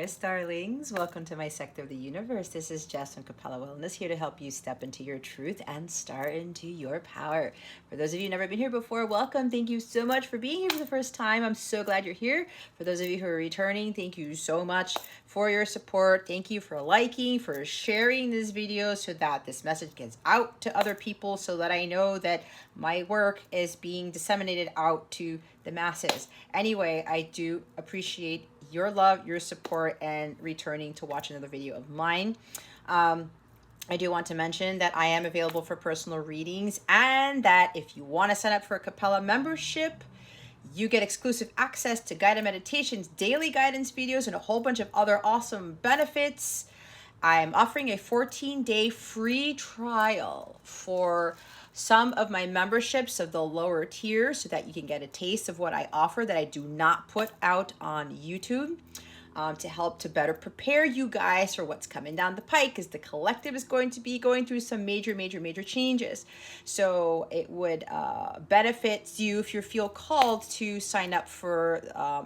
dearest darlings. Welcome to my sector of the universe. This is Jess from Capella Wellness, here to help you step into your truth and start into your power. For those of you who've never been here before, welcome. Thank you so much for being here for the first time. I'm so glad you're here. For those of you who are returning, thank you so much for your support. Thank you for liking, for sharing this video so that this message gets out to other people, so that I know that my work is being disseminated out to the masses. Anyway, I do appreciate your love, your support, and returning to watch another video of mine. I do want to mention that I am available for personal readings, and that if you want to sign up for a Capella membership, you get exclusive access to guided meditations, daily guidance videos, and a whole bunch of other awesome benefits. I'm offering a 14-day free trial for some of my memberships of the lower tier, so that you can get a taste of what I offer that I do not put out on YouTube, to help to better prepare you guys for what's coming down the pike, because the collective is going to be going through some major changes. So it would benefit you if you feel called to sign up for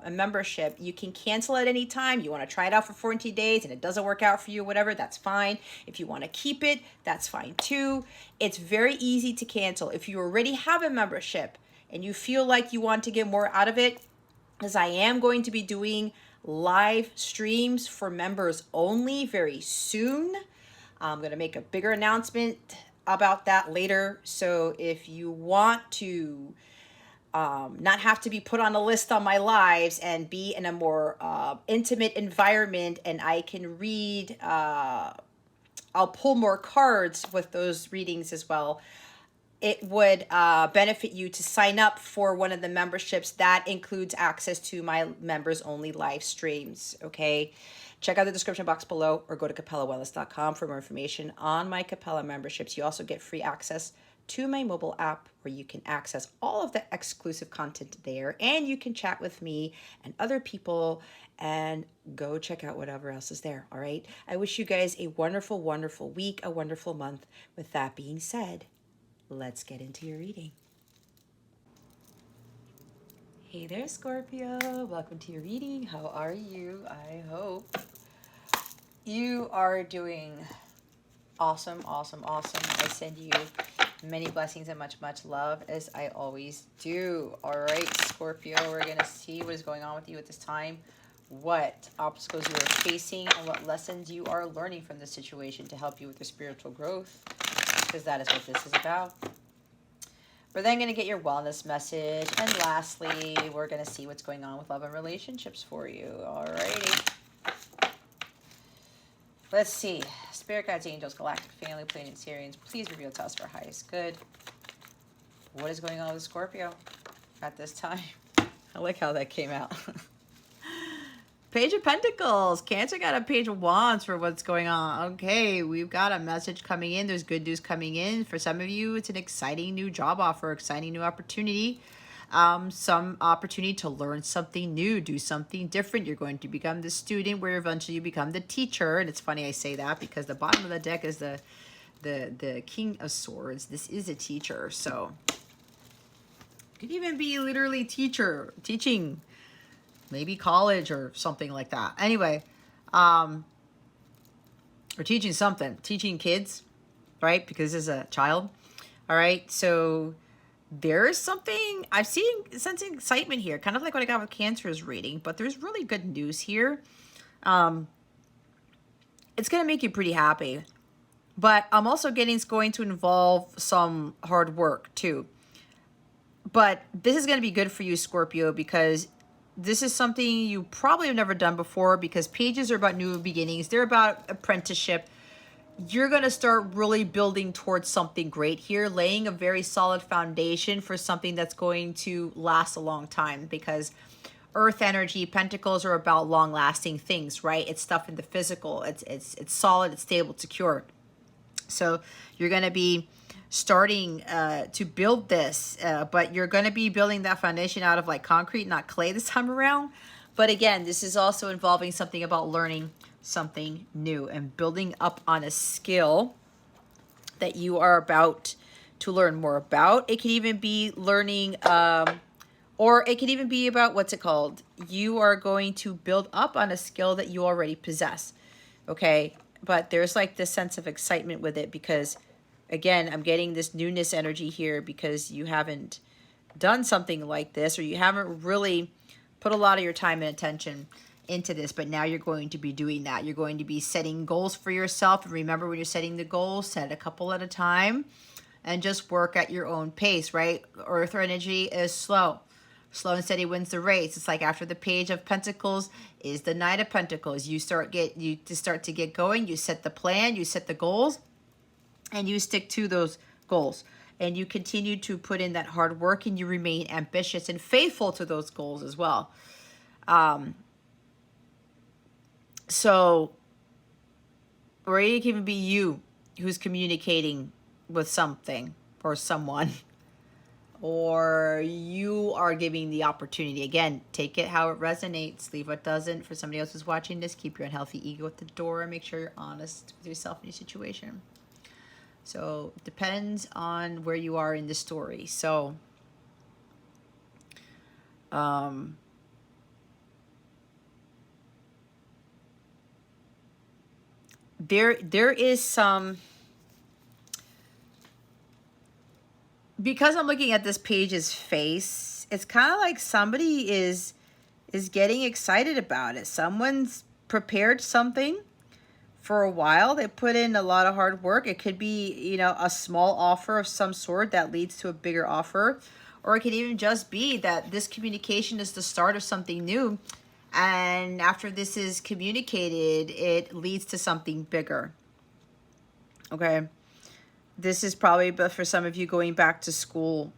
a membership. You can cancel at any time. You want to try it out for 14 days and it doesn't work out for you, whatever, that's fine. If you want to keep it, that's fine too. It's very easy to cancel. If you already have a membership and you feel like you want to get more out of it, as I am going to be doing live streams for members only very soon. I'm going to make a bigger announcement about that later. So if you want to not have to be put on a list on my lives and be in a more intimate environment, and I can read, I'll pull more cards with those readings as well. It would benefit you to sign up for one of the memberships that includes access to my members only live streams. Okay, check out the description box below, or go to capellawellness.com for more information on my Capella memberships. You also get free access to my mobile app, where you can access all of the exclusive content there, and you can chat with me and other people, and go check out whatever else is there. All right, I wish you guys a wonderful week, a wonderful month. With that being said, let's get into your reading. Hey there, Scorpio. Welcome to your reading. How are you? I hope you are doing awesome. I send you many blessings and much love, as I always do. All right, Scorpio, we're going to see what is going on with you at this time, what obstacles you are facing, and what lessons you are learning from this situation to help you with your spiritual growth, because that is what this is about. We're then going to get your wellness message. And lastly, we're going to see what's going on with love and relationships for you. Alrighty. Let's see. Spirit guides, angels, galactic family, planetarians, please reveal to us for highest good. What is going on with Scorpio at this time? I like how that came out. Page of Pentacles. Cancer got a Page of Wands for what's going on. Okay, we've got a message coming in. There's good news coming in. For some of you, it's an exciting new job offer, exciting new opportunity. Some opportunity to learn something new, do something different. You're going to become the student, where eventually you become the teacher. And it's funny I say that, because the bottom of the deck is the King of Swords. This is a teacher, so it could even be literally teaching. Maybe college or something like that. Anyway, or teaching something, teaching kids, right? Because as a child. All right. So there's something I'm sensing excitement here, kind of like what I got with Cancer's reading, but there's really good news here. It's going to make you pretty happy, but I'm also getting it's going to involve some hard work too. But this is going to be good for you, Scorpio, because this is something you probably have never done before, because pages are about new beginnings. They're about apprenticeship. You're going to start really building towards something great here, laying a very solid foundation for something that's going to last a long time, because earth energy, pentacles are about long lasting things, right? It's stuff in the physical. It's solid, it's stable, it's secure. So you're going to be starting to build this, but you're going to be building that foundation out of like concrete, not clay this time around. But again, this is also involving something about learning something new and building up on a skill that you are about to learn more about. It can even be learning Or it could even be about, what's it called? You are going to build up on a skill that you already possess. Okay. But there's like this sense of excitement with it because, again, I'm getting this newness energy here because you haven't done something like this, or you haven't really put a lot of your time and attention into this, but now you're going to be doing that. You're going to be setting goals for yourself. And remember, when you're setting the goals, set a couple at a time and just work at your own pace, right? Earth energy is slow. Slow and steady wins the race. It's like after the Page of Pentacles is the Knight of Pentacles. You start to get going. You set the plan. You set the goals, and you stick to those goals. And you continue to put in that hard work, and you remain ambitious and faithful to those goals as well. So, or it can even be you who's communicating with something or someone, or you are giving the opportunity. Again, take it how it resonates, leave what doesn't. For somebody else who's watching this, keep your unhealthy ego at the door and make sure you're honest with yourself in your situation. So it depends on where you are in the story. So there is some, because I'm looking at this page's face, it's kind of like somebody is getting excited about it. Someone's prepared something for a while. They put in a lot of hard work. It could be, you know, a small offer of some sort that leads to a bigger offer, or it could even just be that this communication is the start of something new, and after this is communicated, it leads to something bigger. Okay. This is probably, but for some of you, going back to school,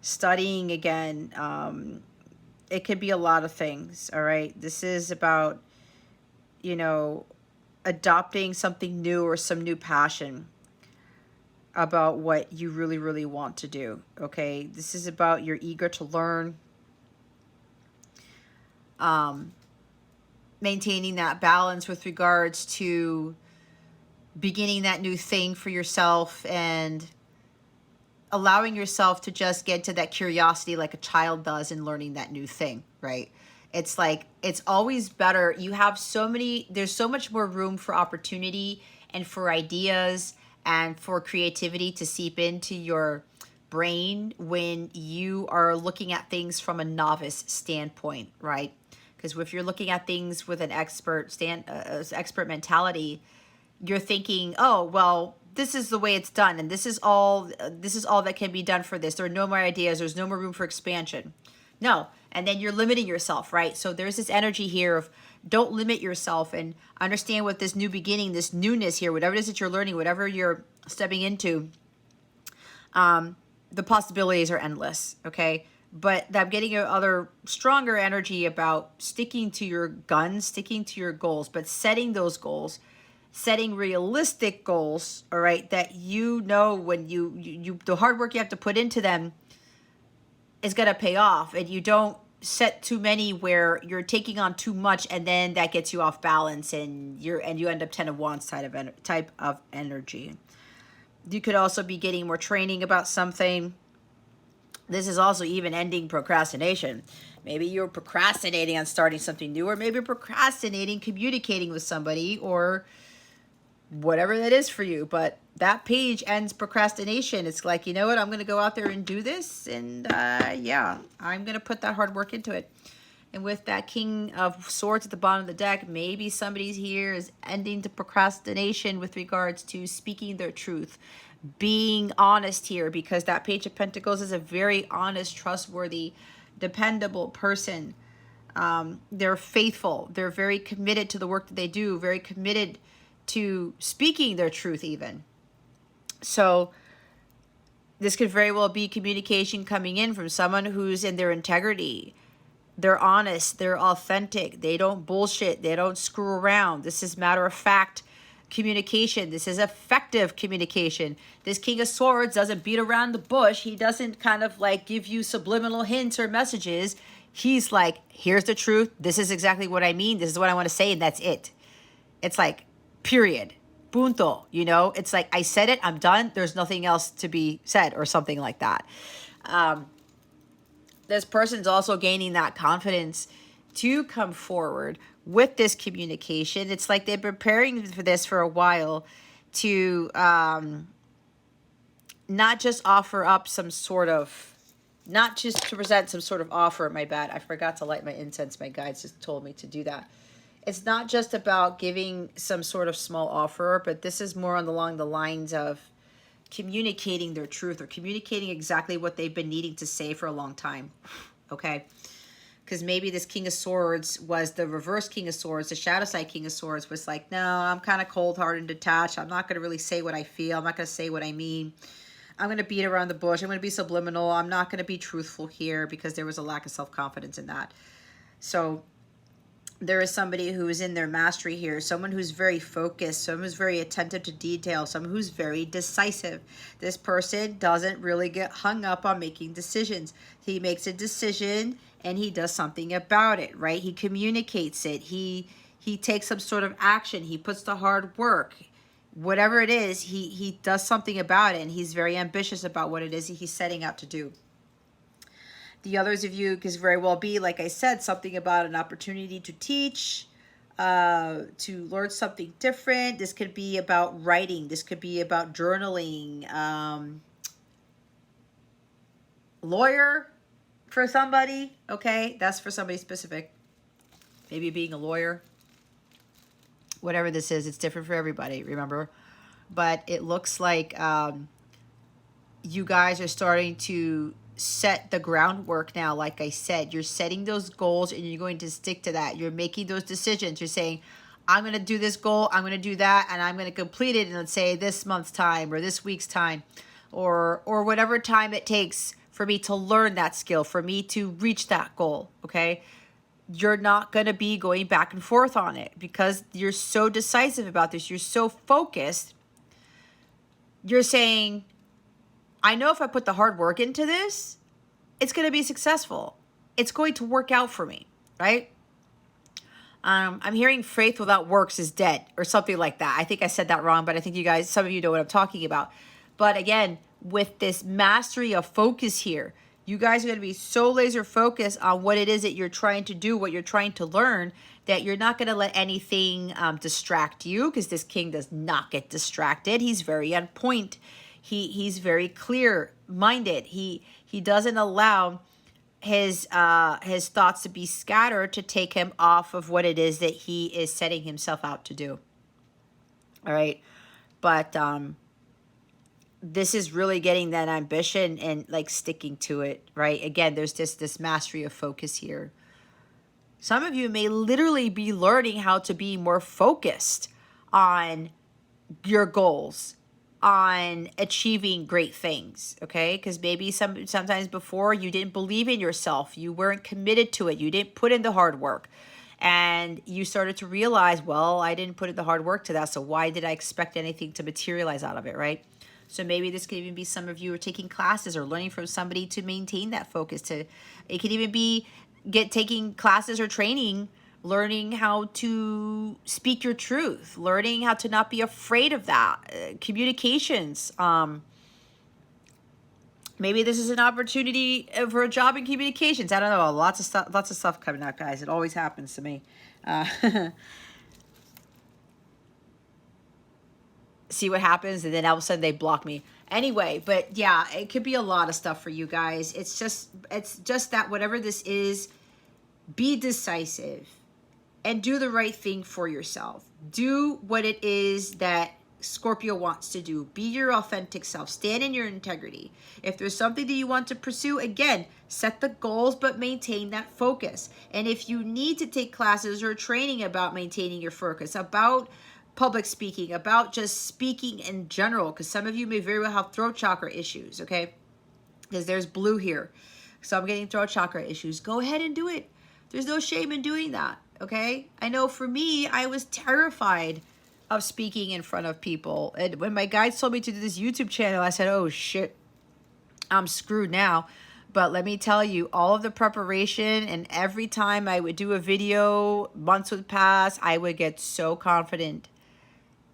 studying again. It could be a lot of things. All right. This is about, you know, adopting something new or some new passion about what you really, really want to do. Okay. This is about you're eager to learn. Maintaining that balance with regards to beginning that new thing for yourself and allowing yourself to just get to that curiosity like a child does in learning that new thing, right? It's like, it's always better. You have so many, there's so much more room for opportunity and for ideas and for creativity to seep into your brain when you are looking at things from a novice standpoint, right? Because if you're looking at things with an expert expert mentality, you're thinking, oh, well, this is the way it's done, and this is all that can be done for this. There are no more ideas. There's no more room for expansion. No. And then you're limiting yourself, right? So there's this energy here of don't limit yourself, and understand what this new beginning, this newness here, whatever it is that you're learning, whatever you're stepping into, the possibilities are endless, okay? But I'm getting other stronger energy about sticking to your guns, sticking to your goals, but setting those goals, setting realistic goals, all right, that you know when you the hard work you have to put into them is going to pay off, and you don't set too many where you're taking on too much, and then that gets you off balance, and you end up 10 of Wands type of energy. You could also be getting more training about something. This is also even ending procrastination. Maybe you're procrastinating on starting something new, or maybe procrastinating communicating with somebody, or whatever that is for you. But that page ends procrastination. It's like, you know what, I'm going to go out there and do this. And yeah, I'm going to put that hard work into it. And with that King of Swords at the bottom of the deck, maybe somebody's here is ending the procrastination with regards to speaking their truth, being honest here, because that Page of Pentacles is a very honest, trustworthy, dependable person. They're faithful. They're very committed to the work that they do, very committed to speaking their truth even. So this could very well be communication coming in from someone who's in their integrity. They're honest. They're authentic. They don't bullshit. They don't screw around. This is matter of fact communication. This is effective communication. This King of Swords doesn't beat around the bush. He doesn't kind of like give you subliminal hints or messages. He's like, here's the truth. This is exactly what I mean. This is what I want to say, and that's it. It's like, period. Punto. You know, it's like, I said it, I'm done. There's nothing else to be said, or something like that. this person's also gaining that confidence to come forward with this communication. It's like they've been preparing for this for a while to not just offer up some sort of, not just to present some sort of offer. My bad, I forgot to light my incense. My guides just told me to do that. It's not just about giving some sort of small offer, but this is more along the lines of communicating their truth, or communicating exactly what they've been needing to say for a long time. Okay? Because maybe this King of Swords was the reverse King of Swords. The shadow side King of Swords was like, no, I'm kind of cold-hearted and detached. I'm not going to really say what I feel. I'm not going to say what I mean. I'm going to beat around the bush. I'm going to be subliminal. I'm not going to be truthful here, because there was a lack of self-confidence in that. So there is somebody who is in their mastery here, someone who's very focused, someone who's very attentive to detail, someone who's very decisive. This person doesn't really get hung up on making decisions. He makes a decision and he does something about it, right? He communicates it. He takes some sort of action. He puts the hard work. Whatever it is, he does something about it, and he's very ambitious about what it is he's setting out to do. The others of you could very well be, like I said, something about an opportunity to teach, to learn something different. This could be about writing. This could be about journaling. Lawyer for somebody, okay? That's for somebody specific. Maybe being a lawyer. Whatever this is, it's different for everybody, remember? But it looks like you guys are starting to set the groundwork now. Like I said, you're setting those goals and you're going to stick to that. You're making those decisions. You're saying, I'm going to do this goal, I'm going to do that, and I'm going to complete it in, let's say, this month's time or this week's time, or whatever time it takes for me to learn that skill, for me to reach that goal, okay? You're not going to be going back and forth on it because you're so decisive about this. You're so focused. You're saying, I know if I put the hard work into this, it's going to be successful. It's going to work out for me, right? I'm hearing faith without works is dead or something like that. I think I said that wrong, but I think you guys, some of you know what I'm talking about. But again, with this mastery of focus here, you guys are going to be so laser focused on what it is that you're trying to do, what you're trying to learn, that you're not going to let anything distract you, because this king does not get distracted. He's very on point. He's very clear-minded. He doesn't allow his thoughts to be scattered to take him off of what it is that he is setting himself out to do. All right, but this is really getting that ambition and like sticking to it, right? Again, there's this mastery of focus here. Some of you may literally be learning how to be more focused on your goals, on achieving great things, okay? Because maybe sometimes before you didn't believe in yourself, you weren't committed to it, you didn't put in the hard work, and you started to realize, well, I didn't put in the hard work to that, so why did I expect anything to materialize out of it, right? So maybe this could even be some of you are taking classes or learning from somebody to maintain that focus. It could even be taking classes or training, learning how to speak your truth, learning how to not be afraid of that. Communications. Maybe this is an opportunity for a job in communications. I don't know. Lots of stuff coming out, guys. It always happens to me. See what happens, and then all of a sudden they block me. Anyway, but yeah, it could be a lot of stuff for you guys. It's just that whatever this is, be decisive and do the right thing for yourself. Do what it is that Scorpio wants to do. Be your authentic self. Stand in your integrity. If there's something that you want to pursue, again, set the goals, but maintain that focus. And if you need to take classes or training about maintaining your focus, about public speaking, about just speaking in general, because some of you may very well have throat chakra issues, okay? Because there's blue here. So I'm getting throat chakra issues. Go ahead and do it. There's no shame in doing that, okay? I know for me, I was terrified of speaking in front of people. And when my guides told me to do this YouTube channel, I said, oh shit, I'm screwed now. But let me tell you, all of the preparation, and every time I would do a video, months would pass, I would get so confident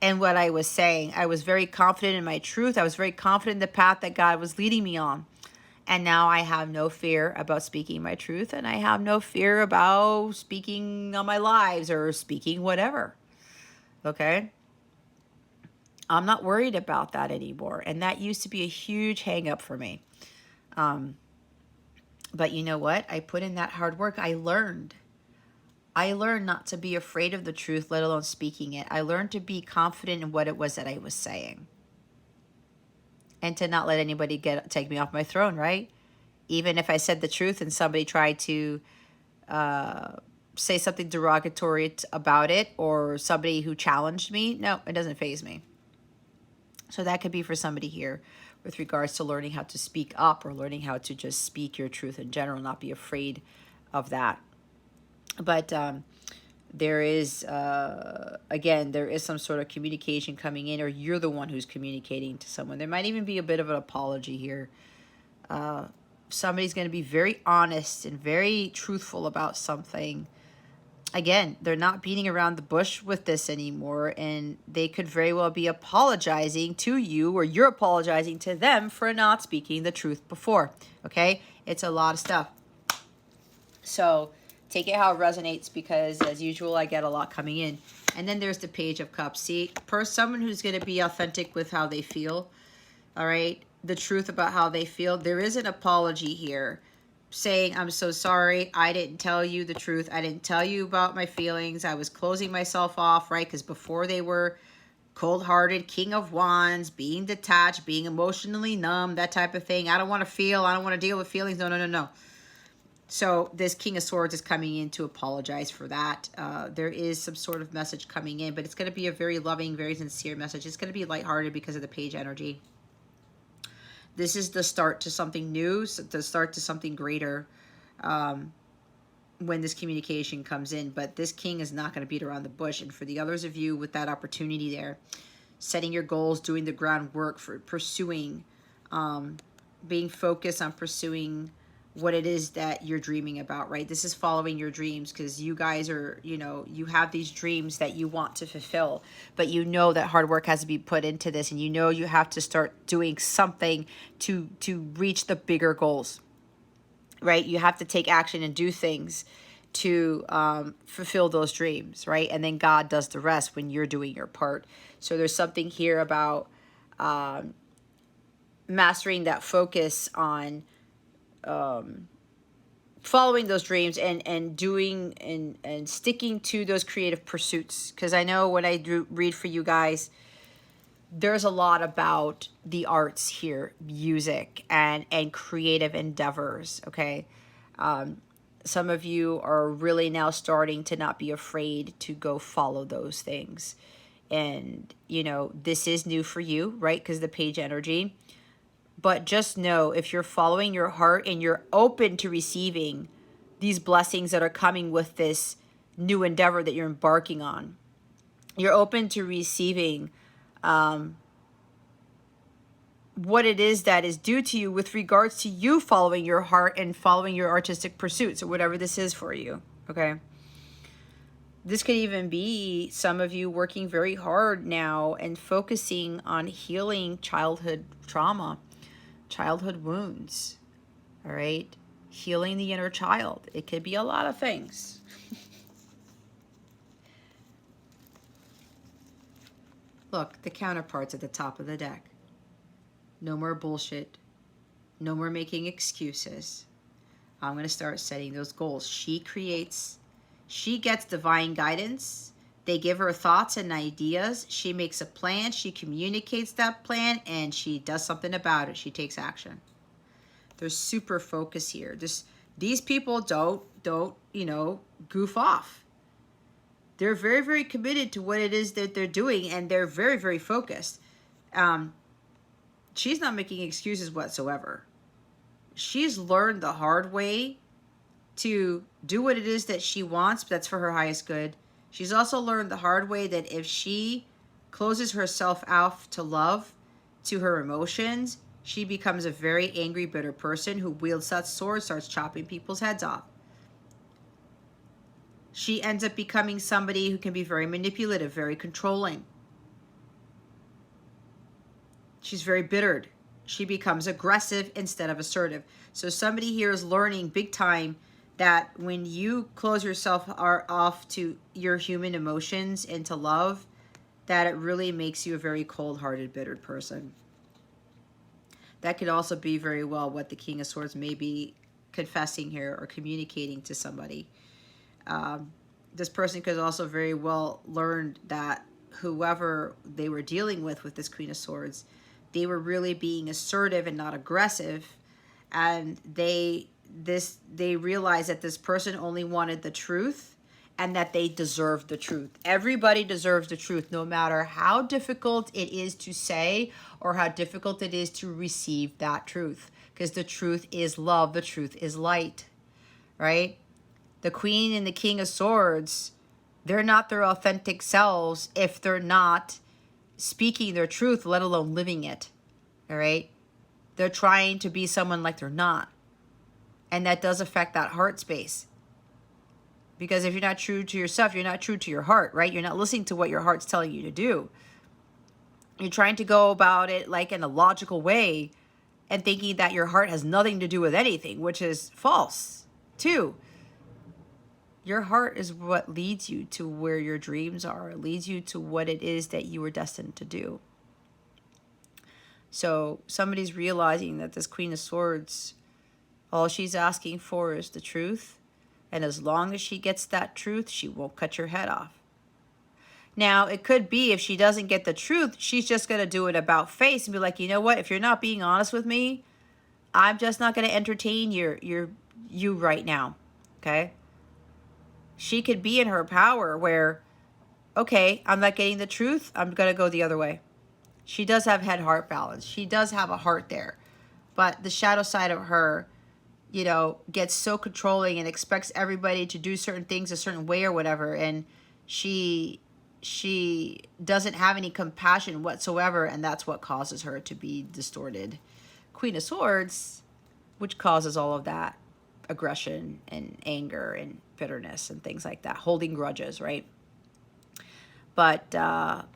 in what I was saying. I was very confident in my truth. I was very confident in the path that God was leading me on. And now I have no fear about speaking my truth, and I have no fear about speaking on my lives or speaking whatever. Okay? I'm not worried about that anymore. And that used to be a huge hang up for me. But you know what? I put in that hard work. I learned. I learned not to be afraid of the truth, let alone speaking it. I learned to be confident in what it was that I was saying. And to not let anybody take me off my throne, right? Even if I said the truth and somebody tried to say something derogatory about it, or somebody who challenged me, no, it doesn't faze me. So that could be for somebody here with regards to learning how to speak up, or learning how to just speak your truth in general, not be afraid of that. But there is, again, there is some sort of communication coming in, or you're the one who's communicating to someone. There might even be a bit of an apology here. Somebody's going to be very honest and very truthful about something. Again, they're not beating around the bush with this anymore, and they could very well be apologizing to you, or you're apologizing to them for not speaking the truth before. Okay? It's a lot of stuff. So take it how it resonates, because as usual, I get a lot coming in. And then there's the Page of Cups. See, for someone who's going to be authentic with how they feel, all right, the truth about how they feel, there is an apology here. Saying, I'm so sorry, I didn't tell you the truth. I didn't tell you about my feelings. I was closing myself off, right? Because before they were cold-hearted, King of Wands, being detached, being emotionally numb, that type of thing. I don't want to feel. I don't want to deal with feelings. No, no, no, no. So this King of Swords is coming in to apologize for that. There is some sort of message coming in, but it's going to be a very loving, very sincere message. It's going to be lighthearted because of the Page energy. This is the start to something new, the start to something greater when this communication comes in. But this King is not going to beat around the bush. And for the others of you with that opportunity there, setting your goals, doing the groundwork for pursuing, being focused on pursuing what it is that you're dreaming about, right? This is following your dreams, because you guys are, you know, you have these dreams that you want to fulfill, but you know that hard work has to be put into this, and you know you have to start doing something to reach the bigger goals, right? You have to take action and do things to fulfill those dreams, right? And then God does the rest when you're doing your part. So there's something here about mastering that focus on following those dreams and doing and sticking to those creative pursuits. Because I know when I read for you guys, there's a lot about the arts here, music and creative endeavors. Okay, some of you are really now starting to not be afraid to go follow those things, and you know this is new for you, right? Because the Page energy. But just know, if you're following your heart and you're open to receiving these blessings that are coming with this new endeavor that you're embarking on, you're open to receiving what it is that is due to you with regards to you following your heart and following your artistic pursuits, or whatever this is for you, okay? This could even be some of you working very hard now and focusing on healing childhood trauma, childhood wounds, all right? Healing the inner child. It could be a lot of things. Look, the counterpart's at the top of the deck. No more bullshit. No more making excuses. I'm going to start setting those goals. She gets divine guidance. They give her thoughts and ideas. She makes a plan. She communicates that plan, and she does something about it. She takes action. There's super focus here. These people don't, you know, goof off. They're very, very committed to what it is that they're doing, and they're very, very focused. She's not making excuses whatsoever. She's learned the hard way to do what it is that she wants, but that's for her highest good. She's also learned the hard way that if she closes herself off to love, to her emotions, she becomes a very angry, bitter person who wields that sword, starts chopping people's heads off. She ends up becoming somebody who can be very manipulative, very controlling. She's very bittered. she becomes aggressive instead of assertive. So somebody here is learning big time that when you close yourself off to your human emotions and to love, that it really makes you a very cold-hearted, bitter person. That could also be very well what the King of Swords may be confessing here or communicating to somebody. This person could also very well learn that whoever they were dealing with this Queen of Swords, they were really being assertive and not aggressive, and they realized that this person only wanted the truth and that they deserved the truth. Everybody deserves the truth, no matter how difficult it is to say or how difficult it is to receive that truth, because the truth is love, the truth is light, right? The Queen and the King of Swords, they're not their authentic selves if they're not speaking their truth, let alone living it, all right? They're trying to be someone like they're not. And that does affect that heart space. Because if you're not true to yourself, you're not true to your heart, right? You're not listening to what your heart's telling you to do. You're trying to go about it like in a logical way and thinking that your heart has nothing to do with anything, which is false, too. Your heart is what leads you to where your dreams are. It leads you to what it is that you were destined to do. So somebody's realizing that this Queen of Swords, all she's asking for is the truth. And as long as she gets that truth, she won't cut your head off. Now, it could be if she doesn't get the truth, she's just going to do it about face and be like, you know what? If you're not being honest with me, I'm just not going to entertain you right now. Okay? She could be in her power where, okay, I'm not getting the truth. I'm going to go the other way. She does have head-heart balance. She does have a heart there. But the shadow side of her, you know, gets so controlling and expects everybody to do certain things a certain way or whatever. And she doesn't have any compassion whatsoever. And that's what causes her to be distorted. Queen of Swords, which causes all of that aggression and anger and bitterness and things like that. Holding grudges, right? But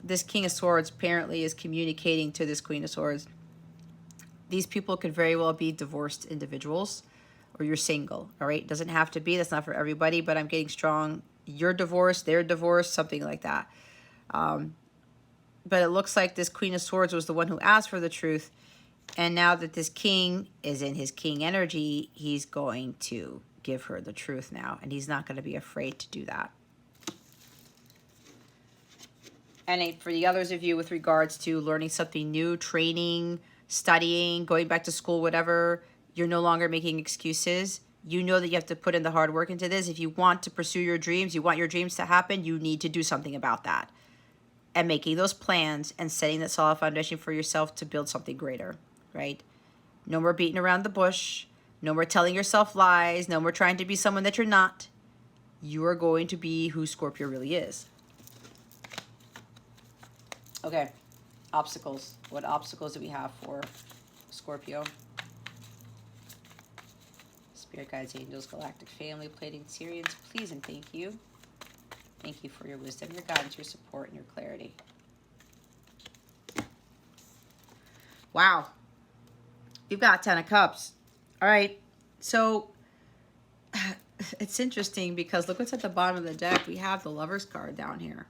this King of Swords apparently is communicating to this Queen of Swords. These people could very well be divorced individuals, or you're single, all right? Doesn't have to be. That's not for everybody, but I'm getting strong. You're divorced, they're divorced, something like that. But it looks like this Queen of Swords was the one who asked for the truth. And now that this king is in his king energy, he's going to give her the truth now. And he's not going to be afraid to do that. And for the others of you with regards to learning something new, training, studying, going back to school, whatever, you're no longer making excuses. You know that you have to put in the hard work into this. If you want to pursue your dreams, you want your dreams to happen, you need to do something about that. And making those plans and setting that solid foundation for yourself to build something greater, right? No more beating around the bush. No more telling yourself lies. No more trying to be someone that you're not. You are going to be who Scorpio really is. Okay, obstacles. What obstacles do we have for Scorpio? Spirit guides, angels, galactic family, Pleiadian Sirians, please and thank you. Thank you for your wisdom, your guidance, your support, and your clarity. Wow. You've got 10 of Cups. All right. So it's interesting because look what's at the bottom of the deck. We have the Lover's card down here.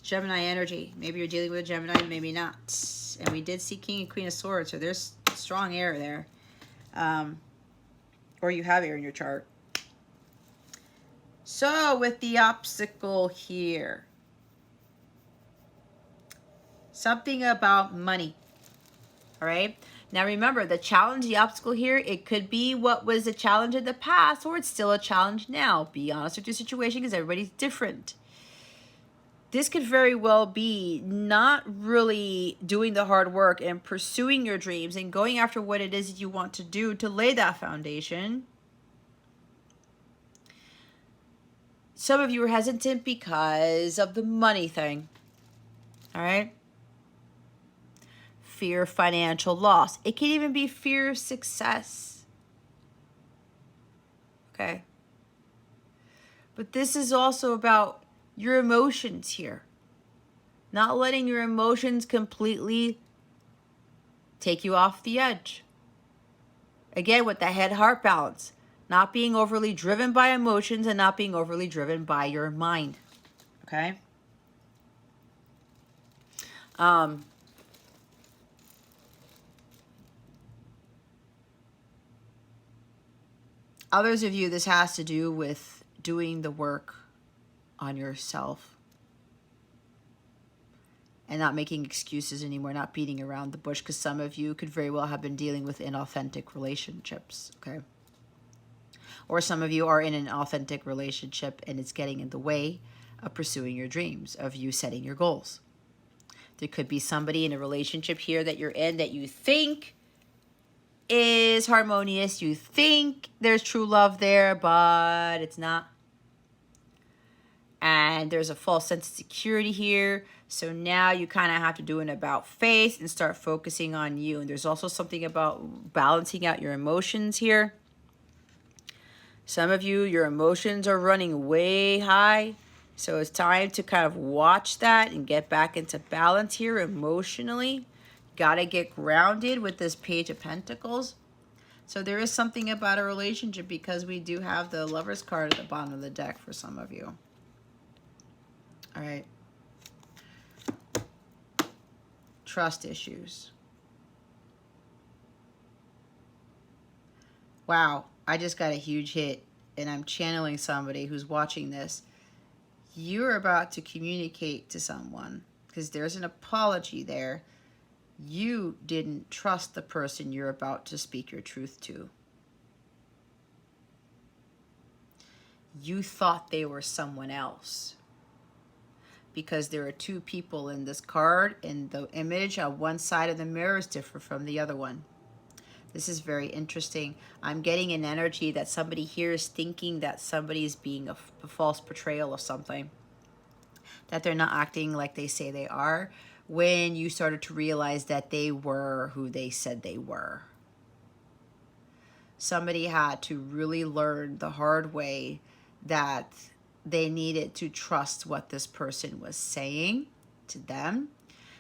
Gemini energy. Maybe you're dealing with a Gemini, maybe not. And we did see King and Queen of Swords, so there's strong air there. Or you have air in your chart. So with the obstacle here, something about money. All right. Now remember, the challenge, the obstacle here, it could be what was a challenge in the past, or it's still a challenge now. Be honest with your situation because everybody's different. This could very well be not really doing the hard work and pursuing your dreams and going after what it is that you want to do to lay that foundation. Some of you are hesitant because of the money thing. All right? Fear of financial loss. It can even be fear of success. Okay? But this is also about your emotions here. Not letting your emotions completely take you off the edge. Again, with the head-heart balance, not being overly driven by emotions and not being overly driven by your mind. Okay? Others of you, this has to do with doing the work on yourself and not making excuses anymore, not beating around the bush, because some of you could very well have been dealing with inauthentic relationships, okay? Or some of you are in an authentic relationship and it's getting in the way of pursuing your dreams, of you setting your goals. There could be somebody in a relationship here that you're in that you think is harmonious. You think there's true love there, but it's not. And there's a false sense of security here. So now you kind of have to do an about face and start focusing on you. And there's also something about balancing out your emotions here. Some of you, your emotions are running way high. So it's time to kind of watch that and get back into balance here emotionally. Got to get grounded with this Page of Pentacles. So there is something about a relationship because we do have the Lover's card at the bottom of the deck for some of you. All right. Trust issues. Wow, I just got a huge hit and I'm channeling somebody who's watching this. You're about to communicate to someone because there's an apology there. You didn't trust the person you're about to speak your truth to. You thought they were someone else. Because there are two people in this card, and the image on one side of the mirror is different from the other one. This is very interesting. I'm getting an energy that somebody here is thinking that somebody is being a false portrayal of something. That they're not acting like they say they are, when you started to realize that they were who they said they were. Somebody had to really learn the hard way that they needed to trust what this person was saying to them.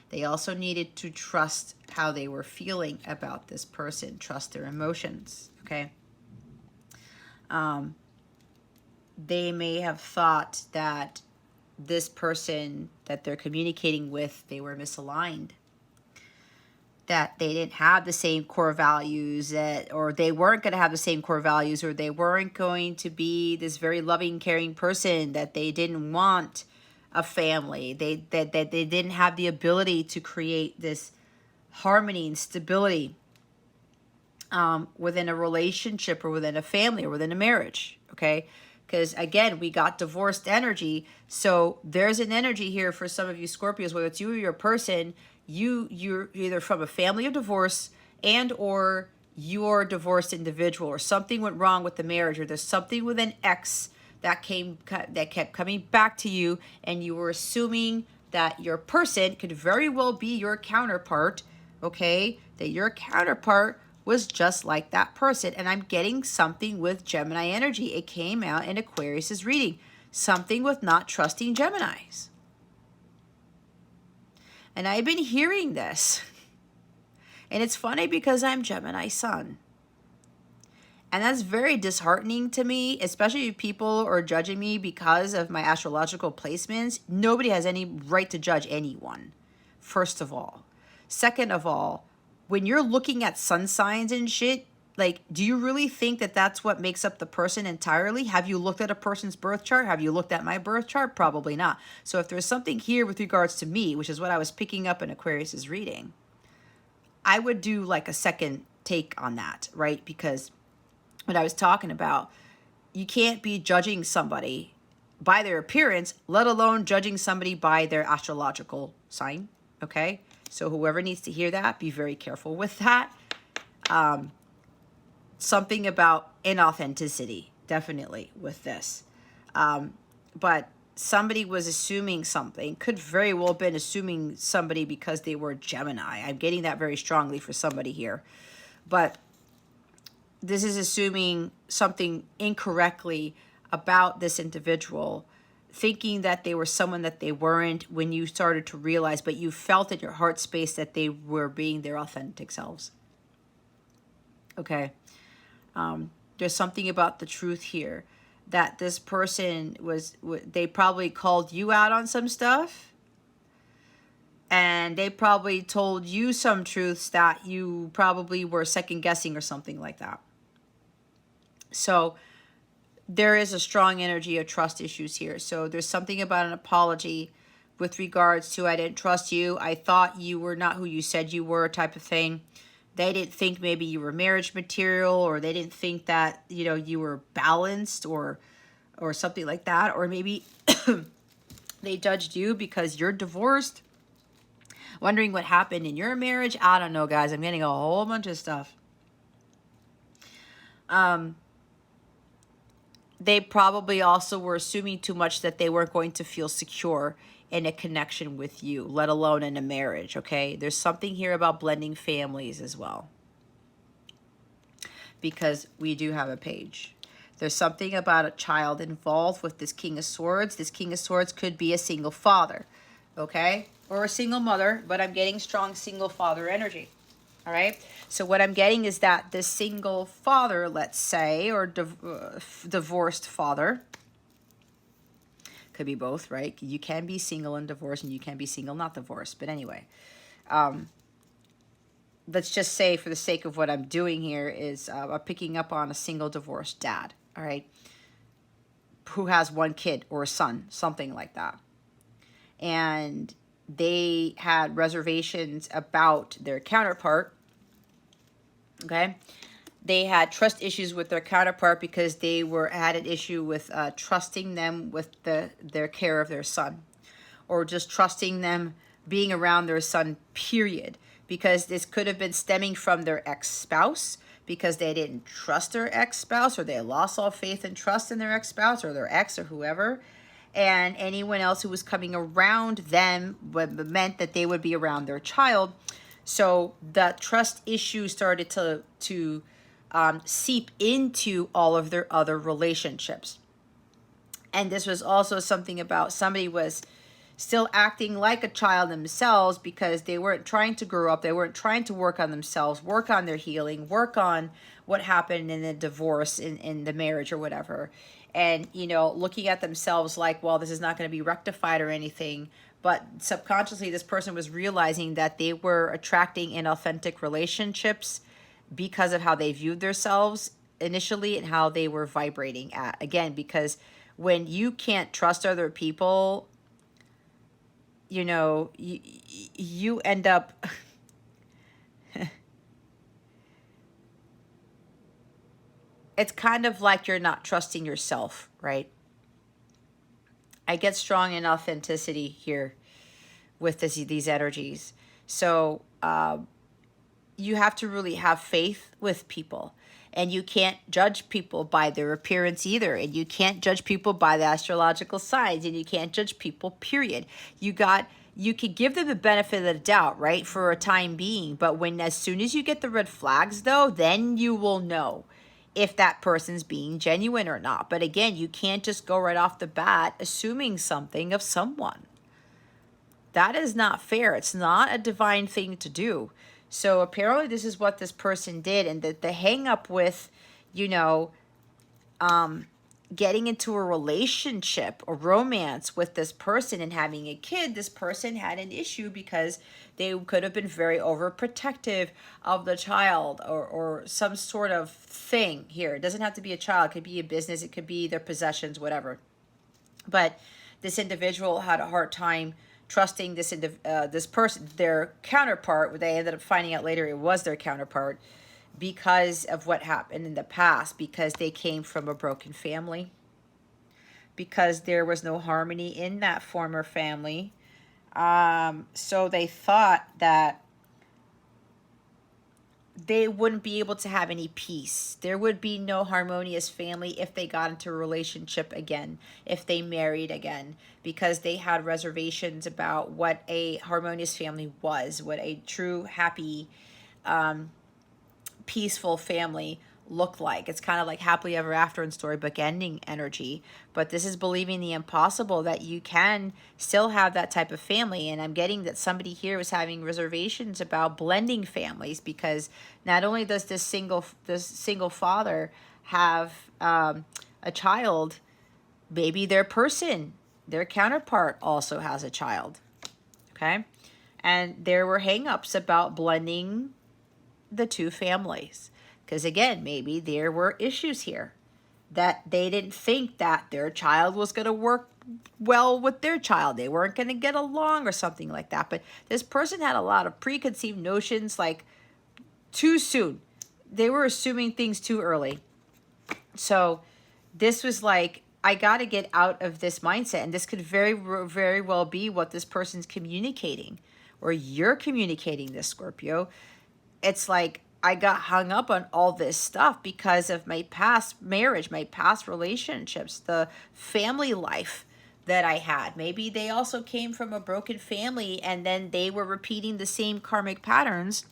They also needed to trust how they were feeling about this person, trust their emotions, okay? They may have thought that this person that they're communicating with, they were misaligned. That they didn't have the same core values, or they weren't going to have the same core values, or they weren't going to be this very loving, caring person, that they didn't want a family. That they didn't have the ability to create this harmony and stability within a relationship or within a family or within a marriage, okay? Because, again, we got divorced energy. So there's an energy here for some of you Scorpios, whether it's you or your person, you're either from a family of divorce and or you're a divorced individual, or something went wrong with the marriage, or there's something with an ex that kept coming back to you, and you were assuming that your person could very well be your counterpart, okay? That your counterpart was just like that person. And I'm getting something with Gemini energy. It came out in Aquarius's reading. Something with not trusting Geminis. And I've been hearing this. And it's funny because I'm Gemini sun. And that's very disheartening to me, especially if people are judging me because of my astrological placements. Nobody has any right to judge anyone, first of all. Second of all, when you're looking at sun signs and shit, like, do you really think that that's what makes up the person entirely? Have you looked at a person's birth chart? Have you looked at my birth chart? Probably not. So if there's something here with regards to me, which is what I was picking up in Aquarius's reading, I would do like a second take on that, right? Because what I was talking about, you can't be judging somebody by their appearance, let alone judging somebody by their astrological sign, okay? So whoever needs to hear that, be very careful with that. Something about inauthenticity, definitely, with this. But somebody was assuming something, could very well have been assuming somebody because they were Gemini. I'm getting that very strongly for somebody here. But this is assuming something incorrectly about this individual, thinking that they were someone that they weren't when you started to realize, but you felt in your heart space that they were being their authentic selves. Okay. There's something about the truth here that this person they probably called you out on some stuff, and they probably told you some truths that you probably were second guessing or something like that. So there is a strong energy of trust issues here. So there's something about an apology with regards to, I didn't trust you, I thought you were not who you said you were, type of thing. They didn't think maybe you were marriage material, or they didn't think that, you know, you were balanced or something like that. Or maybe they judged you because you're divorced, wondering what happened in your marriage. I don't know, guys. I'm getting a whole bunch of stuff. They probably also were assuming too much that they weren't going to feel secure in a connection with you, let alone in a marriage, okay? There's something here about blending families as well, because we do have a page. There's something about a child involved with this King of Swords. This King of Swords could be a single father, okay? Or a single mother, but I'm getting strong single father energy. All right. So what I'm getting is that this single father, let's say, or divorced father, could be both, right? You can be single and divorced, and you can be single, not divorced. But anyway, let's just say, for the sake of what I'm doing here, is I'm picking up on a single divorced dad, all right, who has one kid or a son, something like that. And they had reservations about their counterpart. Okay, they had trust issues with their counterpart because they had an issue with trusting them with their care of their son, or just trusting them being around their son, period. Because this could have been stemming from their ex-spouse, because they didn't trust their ex-spouse, or they lost all faith and trust in their ex-spouse or their ex or whoever. And anyone else who was coming around them meant that they would be around their child. So the trust issue started to seep into all of their other relationships. And this was also something about somebody was still acting like a child themselves, because they weren't trying to grow up. They weren't trying to work on themselves, work on their healing, work on what happened in the divorce, in the marriage or whatever. And, you know, looking at themselves like, well, this is not going to be rectified or anything. But subconsciously, this person was realizing that they were attracting inauthentic relationships because of how they viewed themselves initially and how they were vibrating at. Again, because when you can't trust other people, you know, you end up... It's kind of like you're not trusting yourself, right? I get strong in authenticity here with these energies. So you have to really have faith with people. And you can't judge people by their appearance either. And you can't judge people by the astrological signs. And you can't judge people, period. You could give them the benefit of the doubt, right, for a time being. But as soon as you get the red flags, though, then you will know if that person's being genuine or not. But again, you can't just go right off the bat assuming something of someone. That is not fair. It's not a divine thing to do. So apparently this is what this person did. And the hang up with, you know, getting into a relationship or romance with this person and having a kid, this person had an issue because they could have been very overprotective of the child, or some sort of thing here. It doesn't have to be a child. It could be a business. It could be their possessions, whatever. But this individual had a hard time trusting this person, their counterpart. They ended up finding out later it was their counterpart, because of what happened in the past, because they came from a broken family, because there was no harmony in that former family. So they thought that they wouldn't be able to have any peace. There would be no harmonious family if they got into a relationship again, if they married again, because they had reservations about what a harmonious family was, what a true, happy, peaceful family look like. It's kind of like happily ever after and storybook ending energy. But this is believing the impossible, that you can still have that type of family. And I'm getting that somebody here was having reservations about blending families, because not only does this single father have a child, maybe their counterpart also has a child. Okay? And there were hangups about blending the two families. Because again, maybe there were issues here that they didn't think that their child was going to work well with their child. They weren't going to get along or something like that. But this person had a lot of preconceived notions, like too soon. They were assuming things too early. So this was like, I got to get out of this mindset. And this could very, very well be what this person's communicating, or you're communicating this, Scorpio. It's like, I got hung up on all this stuff because of my past marriage, my past relationships, the family life that I had. Maybe they also came from a broken family, and then they were repeating the same karmic patterns,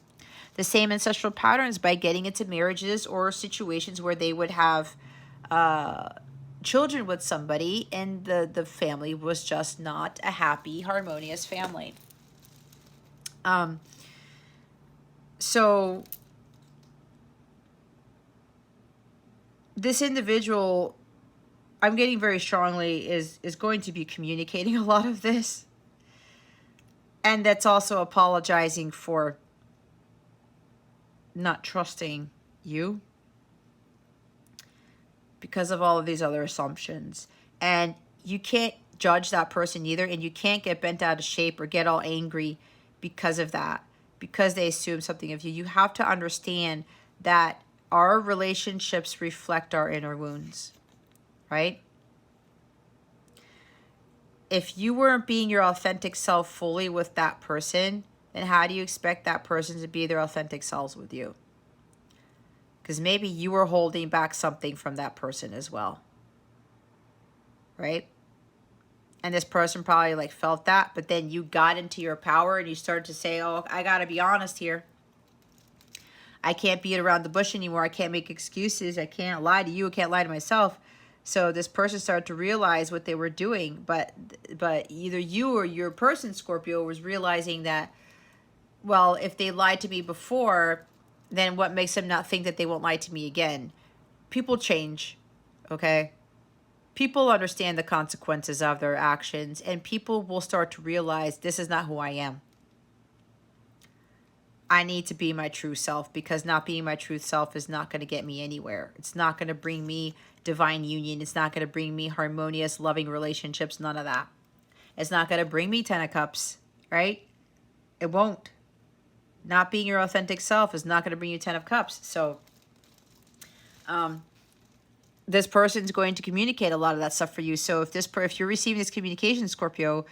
the same ancestral patterns, by getting into marriages or situations where they would have children with somebody, and the family was just not a happy, harmonious family. So this individual, I'm getting very strongly, is going to be communicating a lot of this. And that's also apologizing for not trusting you because of all of these other assumptions. And you can't judge that person either, and you can't get bent out of shape or get all angry because of that, because they assume something of you. You have to understand that our relationships reflect our inner wounds, right? If you weren't being your authentic self fully with that person, then how do you expect that person to be their authentic selves with you? Because maybe you were holding back something from that person as well, right? And this person probably like felt that, but then you got into your power and you started to say, oh, I got to be honest here. I can't beat around the bush anymore. I can't make excuses. I can't lie to you. I can't lie to myself. So this person started to realize what they were doing. But either you or your person, Scorpio, was realizing that, well, if they lied to me before, then what makes them not think that they won't lie to me again? People change, okay? People understand the consequences of their actions, and people will start to realize this is not who I am. I need to be my true self, because not being my true self is not going to get me anywhere. It's not going to bring me divine union. It's not going to bring me harmonious, loving relationships. None of that. It's not going to bring me 10 of cups, right? It won't. Not being your authentic self is not going to bring you 10 of cups. So this person's going to communicate a lot of that stuff for you. So if you're receiving this communication, Scorpio,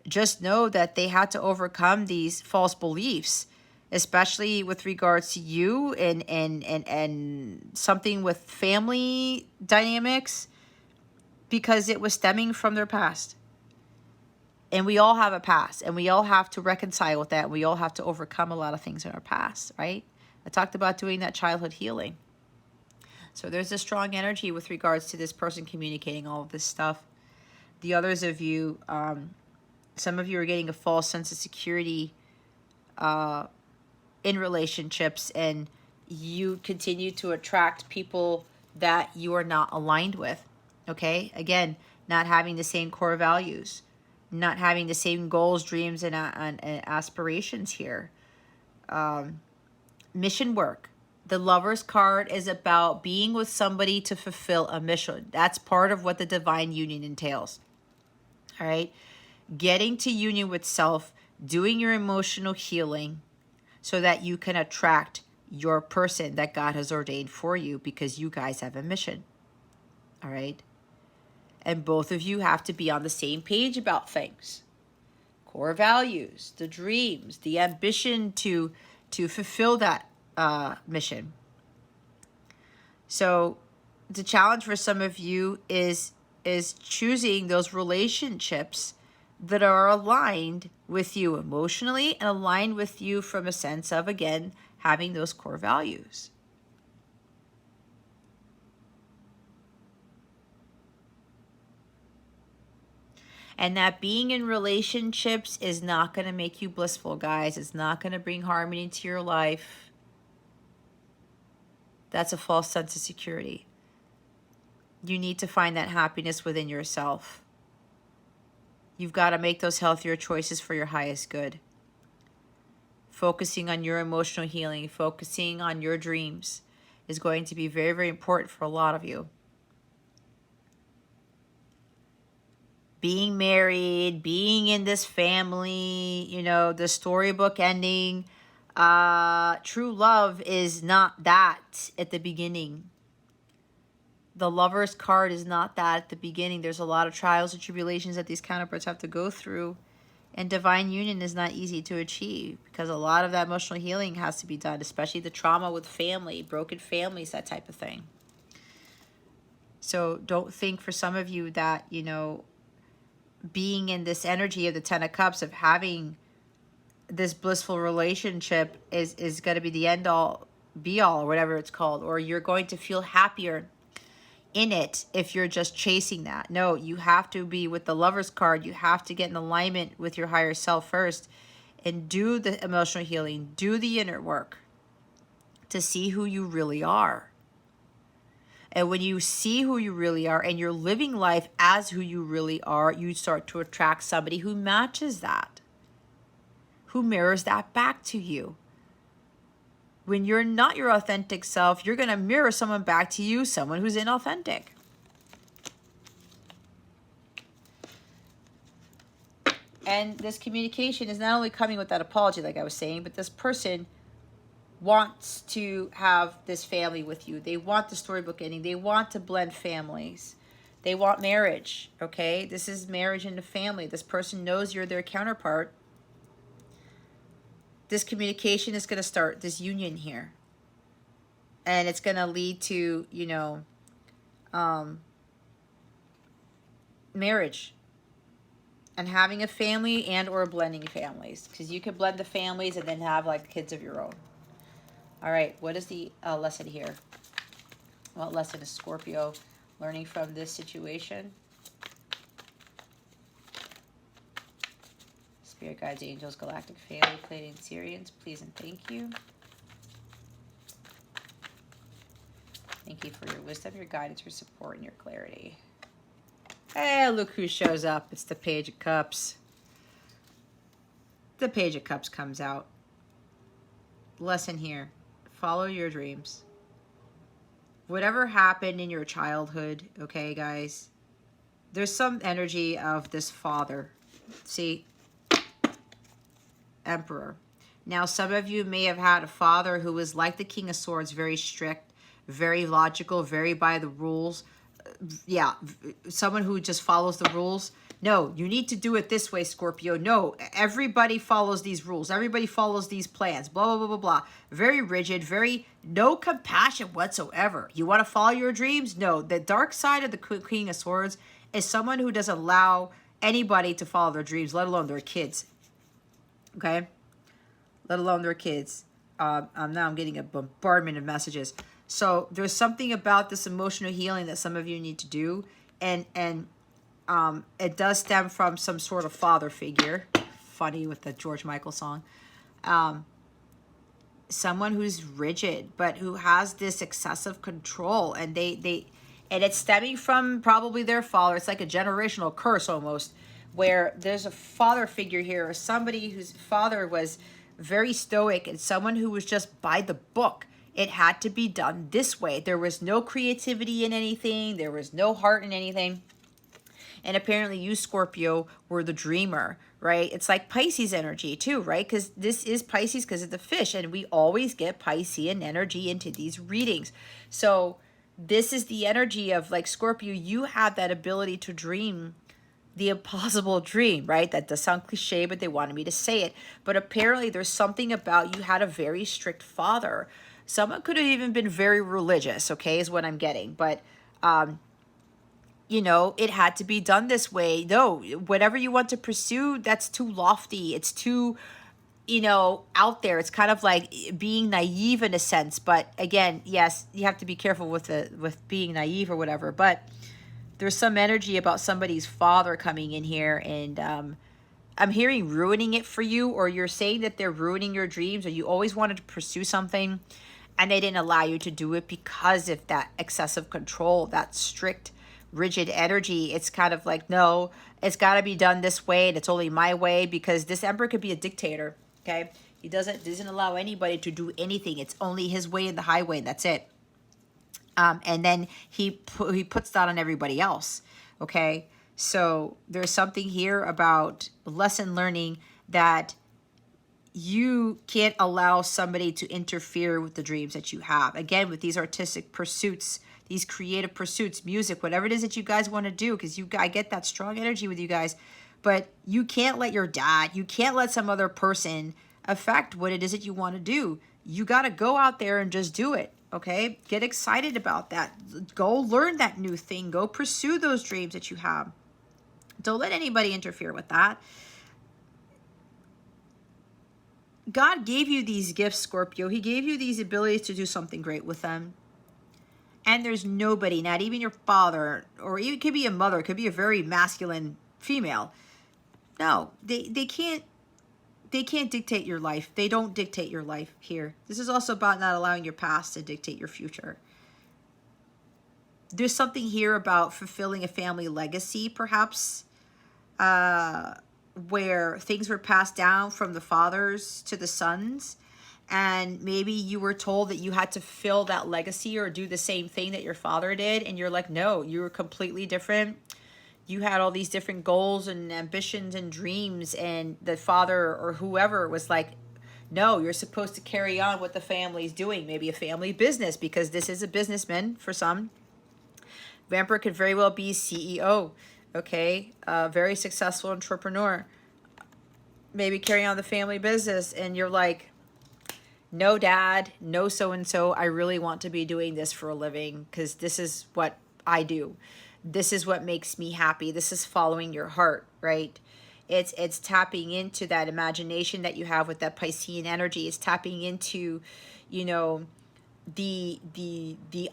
just know that they had to overcome these false beliefs, especially with regards to you and something with family dynamics, because it was stemming from their past. And we all have a past, and we all have to reconcile with that. We all have to overcome a lot of things in our past, right? I talked about doing that childhood healing. So there's a strong energy with regards to this person communicating all of this stuff. The others of you, some of you are getting a false sense of security in relationships, and you continue to attract people that you are not aligned with, okay? Again, not having the same core values, not having the same goals, dreams, and aspirations here. Mission work. The Lover's card is about being with somebody to fulfill a mission. That's part of what the divine union entails. All right? Getting to union with self, doing your emotional healing so that you can attract your person that God has ordained for you, because you guys have a mission. All right? And both of you have to be on the same page about things. Core values, the dreams, the ambition to fulfill that mission. So the challenge for some of you is choosing those relationships that are aligned with you emotionally and aligned with you from a sense of, again, having those core values. And that being in relationships is not going to make you blissful, guys. It's not going to bring harmony to your life. That's a false sense of security. You need to find that happiness within yourself. You've got to make those healthier choices for your highest good. Focusing on your emotional healing, focusing on your dreams is going to be very, very important for a lot of you. Being married, being in this family, you know, the storybook ending, true love is not that at the beginning. The Lover's card is not that at the beginning. There's a lot of trials and tribulations that these counterparts have to go through. And divine union is not easy to achieve because a lot of that emotional healing has to be done, especially the trauma with family, broken families, that type of thing. So don't think for some of you that, you know, being in this energy of the Ten of Cups, of having this blissful relationship is going to be the end all, be all, or whatever it's called, or you're going to feel happier in it if you're just chasing that. No, you have to be with the Lover's card. You have to get in alignment with your higher self first and do the emotional healing, do the inner work to see who you really are. And when you see who you really are and you're living life as who you really are, you start to attract somebody who matches that, who mirrors that back to you. When you're not your authentic self, you're going to mirror someone back to you, someone who's inauthentic. And this communication is not only coming with that apology, like I was saying, but this person wants to have this family with you. They want the storybook ending. They want to blend families. They want marriage, okay? This is marriage into family. This person knows you're their counterpart. This communication is going to start this union here. And it's going to lead to, you know, marriage. And having a family and or blending families. Because you could blend the families and then have like kids of your own. All right, what is the lesson here? What lesson is Scorpio learning from this situation? Spirit guides, angels, galactic family, Pleiadian, Sirians, please and thank you. Thank you for your wisdom, your guidance, your support, and your clarity. Hey, look who shows up. It's the Page of Cups. The Page of Cups comes out. Lesson here. Follow your dreams. Whatever happened in your childhood, okay, guys, there's some energy of this father. See? Emperor. Now, some of you may have had a father who was like the King of Swords, very strict, very logical, very by the rules. Yeah, someone who just follows the rules. No, you need to do it this way, Scorpio. No, everybody follows these rules. Everybody follows these plans. Blah, blah, blah, blah, blah. Very rigid, very no compassion whatsoever. You want to follow your dreams? No, the dark side of the King of Swords is someone who doesn't allow anybody to follow their dreams, let alone their kids. Okay? Let alone their kids. Now I'm getting a bombardment of messages. So there's something about this emotional healing that some of you need to do. And it does stem from some sort of father figure. Funny with the George Michael song. Someone who's rigid, but who has this excessive control. And and it's stemming from probably their father. It's like a generational curse almost, where there's a father figure here, or somebody whose father was very stoic and someone who was just by the book. It had to be done this way. There was no creativity in anything. There was no heart in anything. And apparently you, Scorpio, were the dreamer, right? It's like Pisces energy too, right? Because this is Pisces because of the fish. And we always get Piscean energy into these readings. So this is the energy of like Scorpio. You have that ability to dream the impossible dream, right? That does sound cliche, but they wanted me to say it. But apparently there's something about you had a very strict father. Someone could have even been very religious, okay, is what I'm getting. But, you know, it had to be done this way. No, whatever you want to pursue, that's too lofty. It's too, you know, out there. It's kind of like being naive in a sense. But again, yes, you have to be careful with being naive or whatever. But there's some energy about somebody's father coming in here, and I'm hearing ruining it for you, or you're saying that they're ruining your dreams, or you always wanted to pursue something and they didn't allow you to do it because of that excessive control, that strict, rigid energy. It's kind of like, no, it's got to be done this way, and it's only my way, because this emperor could be a dictator, okay? He doesn't allow anybody to do anything. It's only his way and the highway, and that's it. And then he puts that on everybody else, okay? So there's something here about lesson learning, that you can't allow somebody to interfere with the dreams that you have. Again, with these artistic pursuits, these creative pursuits, music, whatever it is that you guys want to do, because I get that strong energy with you guys, but you can't let your dad, you can't let some other person affect what it is that you want to do. You got to go out there and just do it, okay? Get excited about that. Go learn that new thing. Go pursue those dreams that you have. Don't let anybody interfere with that. God gave you these gifts, Scorpio. He gave you these abilities to do something great with them. And there's nobody, not even your father, or it could be a mother, it could be a very masculine female. No, they can't dictate your life. They don't dictate your life here. This is also about not allowing your past to dictate your future. There's something here about fulfilling a family legacy, perhaps, where things were passed down from the fathers to the sons, and maybe you were told that you had to fill that legacy or do the same thing that your father did, and you're like, no, you were completely different. You had all these different goals and ambitions and dreams, and the father or whoever was like, no, you're supposed to carry on what the family's doing, maybe a family business, because this is a businessman for some. Vampire could very well be CEO. Okay, very successful entrepreneur. Maybe carry on the family business, and you're like, no, dad, no, so-and-so, I really want to be doing this for a living, because this is what I do. This is what makes me happy. This is following your heart, right? It's tapping into that imagination that you have with that Piscean energy. It's tapping into, you know, the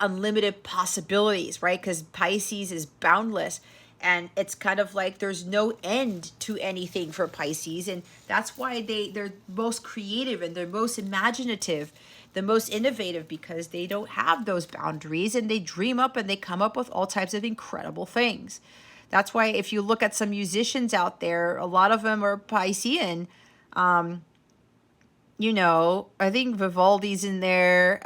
unlimited possibilities, right? Because Pisces is boundless. And it's kind of like there's no end to anything for Pisces. And that's why they're most creative and they're most imaginative, the most innovative, because they don't have those boundaries, and they dream up and they come up with all types of incredible things. That's why if you look at some musicians out there, a lot of them are Piscean. You know, I think Vivaldi's in there.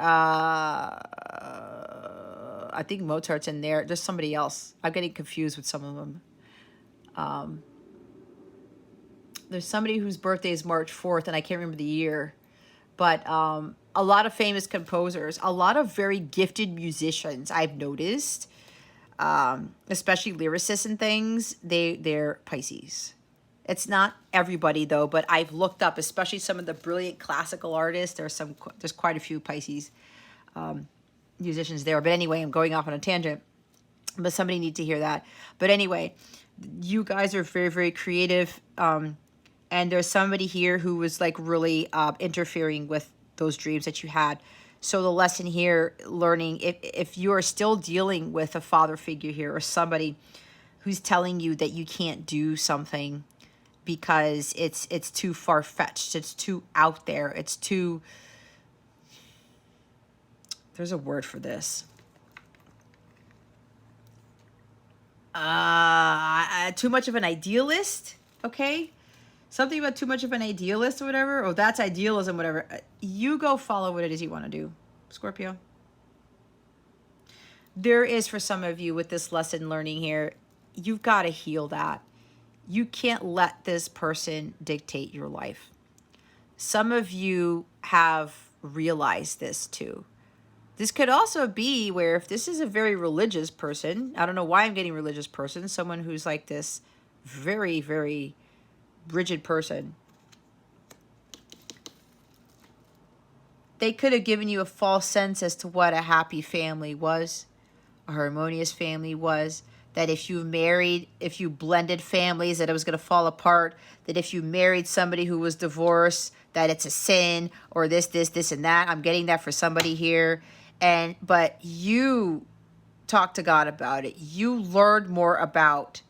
I think Mozart's in there. There's somebody else. I'm getting confused with some of them. There's somebody whose birthday is March 4th, and I can't remember the year. But a lot of famous composers, a lot of very gifted musicians I've noticed, especially lyricists and things, they're Pisces. It's not everybody, though, but I've looked up, especially some of the brilliant classical artists. There's quite a few Pisces musicians there. But anyway, I'm going off on a tangent, but somebody needs to hear that. But anyway, you guys are very, very creative, and there's somebody here who was like really interfering with those dreams that you had. So the lesson here, learning, if you are still dealing with a father figure here, or somebody who's telling you that you can't do something because it's too far-fetched, it's too out there, it's too, there's a word for this. Too much of an idealist, okay? Something about too much of an idealist or whatever. Oh, that's idealism, whatever. You go follow what it is you want to do, Scorpio. There is, for some of you with this lesson learning here, you've got to heal that. You can't let this person dictate your life. Some of you have realized this too. This could also be where, if this is a very religious person, I don't know why I'm getting religious person, someone who's like this very, very rigid person, they could have given you a false sense as to what a happy family was, a harmonious family was, that if you blended families, that it was going to fall apart, that if you married somebody who was divorced, that it's a sin, or this, and that. I'm getting that for somebody here. But you talk to God about it, you learn more about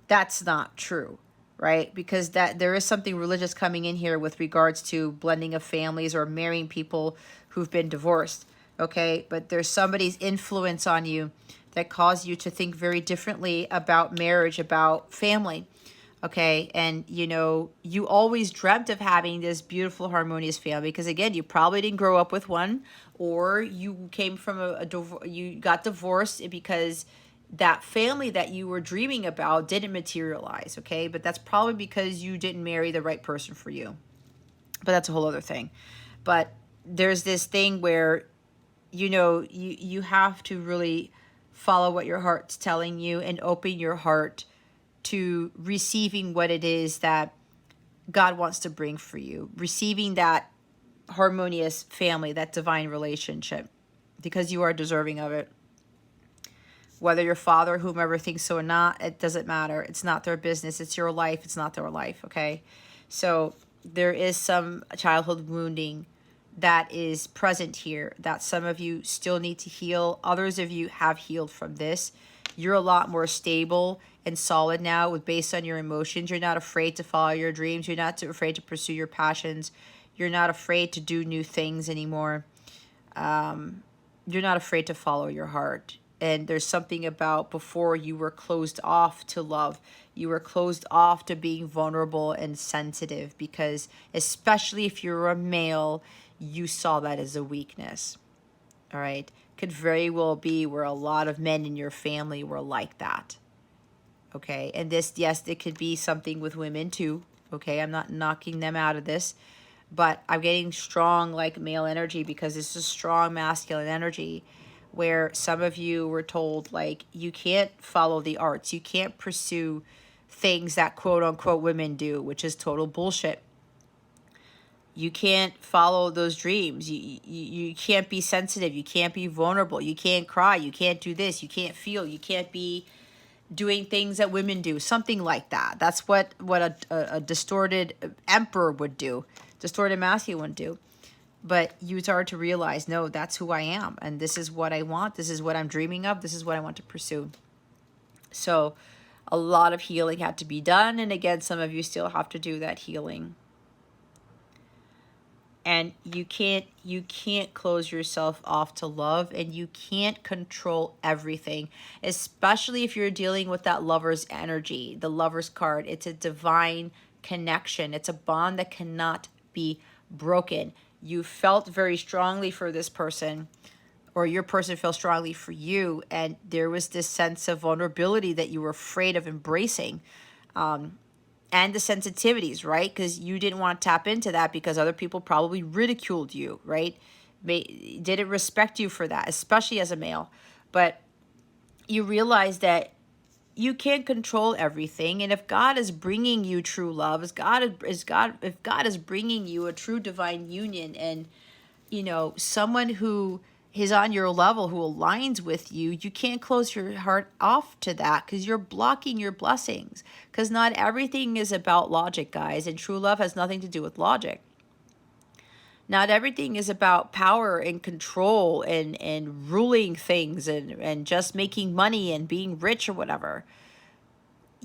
that's not true, right? Because that there is something religious coming in here with regards to blending of families or marrying people who've been divorced, okay? But there's somebody's influence on you that caused you to think very differently about marriage, about family, okay? And, you know, you always dreamt of having this beautiful, harmonious family because, again, you probably didn't grow up with one, or you came from you got divorced because that family that you were dreaming about didn't materialize, okay? But that's probably because you didn't marry the right person for you. But that's a whole other thing. But there's this thing where, you know, you have to really follow what your heart's telling you and open your heart to receiving what it is that God wants to bring for you, receiving that harmonious family, that divine relationship, because you are deserving of it. Whether your father, whomever thinks so or not, it doesn't matter. It's not their business. It's your life. It's not their life, okay? So there is some childhood wounding that is present here that some of you still need to heal. Others of you have healed from this. You're a lot more stable and solid now with based on your emotions. You're not afraid to follow your dreams. You're not afraid to pursue your passions. You're not afraid to do new things anymore. You're not afraid to follow your heart. And there's something about before you were closed off to love. You were closed off to being vulnerable and sensitive because, especially if you're a male, you saw that as a weakness. All right. Could very well be where a lot of men in your family were like that. Okay. And this, yes, it could be something with women too. Okay. I'm not knocking them out of this, but I'm getting strong like male energy because it's a strong masculine energy where some of you were told like you can't follow the arts, you can't pursue things that quote unquote women do, which is total bullshit. You can't follow those dreams. You can't be sensitive. You can't be vulnerable. You can't cry. You can't do this. You can't feel. You can't be doing things that women do. Something like that. That's what a distorted emperor would do. Distorted masculine would do. But you start to realize, no, that's who I am. And this is what I want. This is what I'm dreaming of. This is what I want to pursue. So a lot of healing had to be done. And again, some of you still have to do that healing. And you can't close yourself off to love, and you can't control everything, especially if you're dealing with that lover's energy, the lover's card. It's a divine connection. It's a bond that cannot be broken. You felt very strongly for this person, or your person felt strongly for you, and there was this sense of vulnerability that you were afraid of embracing. And the sensitivities, right? Because you didn't want to tap into that because other people probably ridiculed you, right? Didn't respect you for that, especially as a male. But you realize that you can't control everything, and if God is bringing you true love, if God is bringing you a true divine union, and you know someone who is on your level, who aligns with you, you can't close your heart off to that because you're blocking your blessings. Because not everything is about logic, guys, and true love has nothing to do with logic. Not everything is about power and control and ruling things and just making money and being rich or whatever.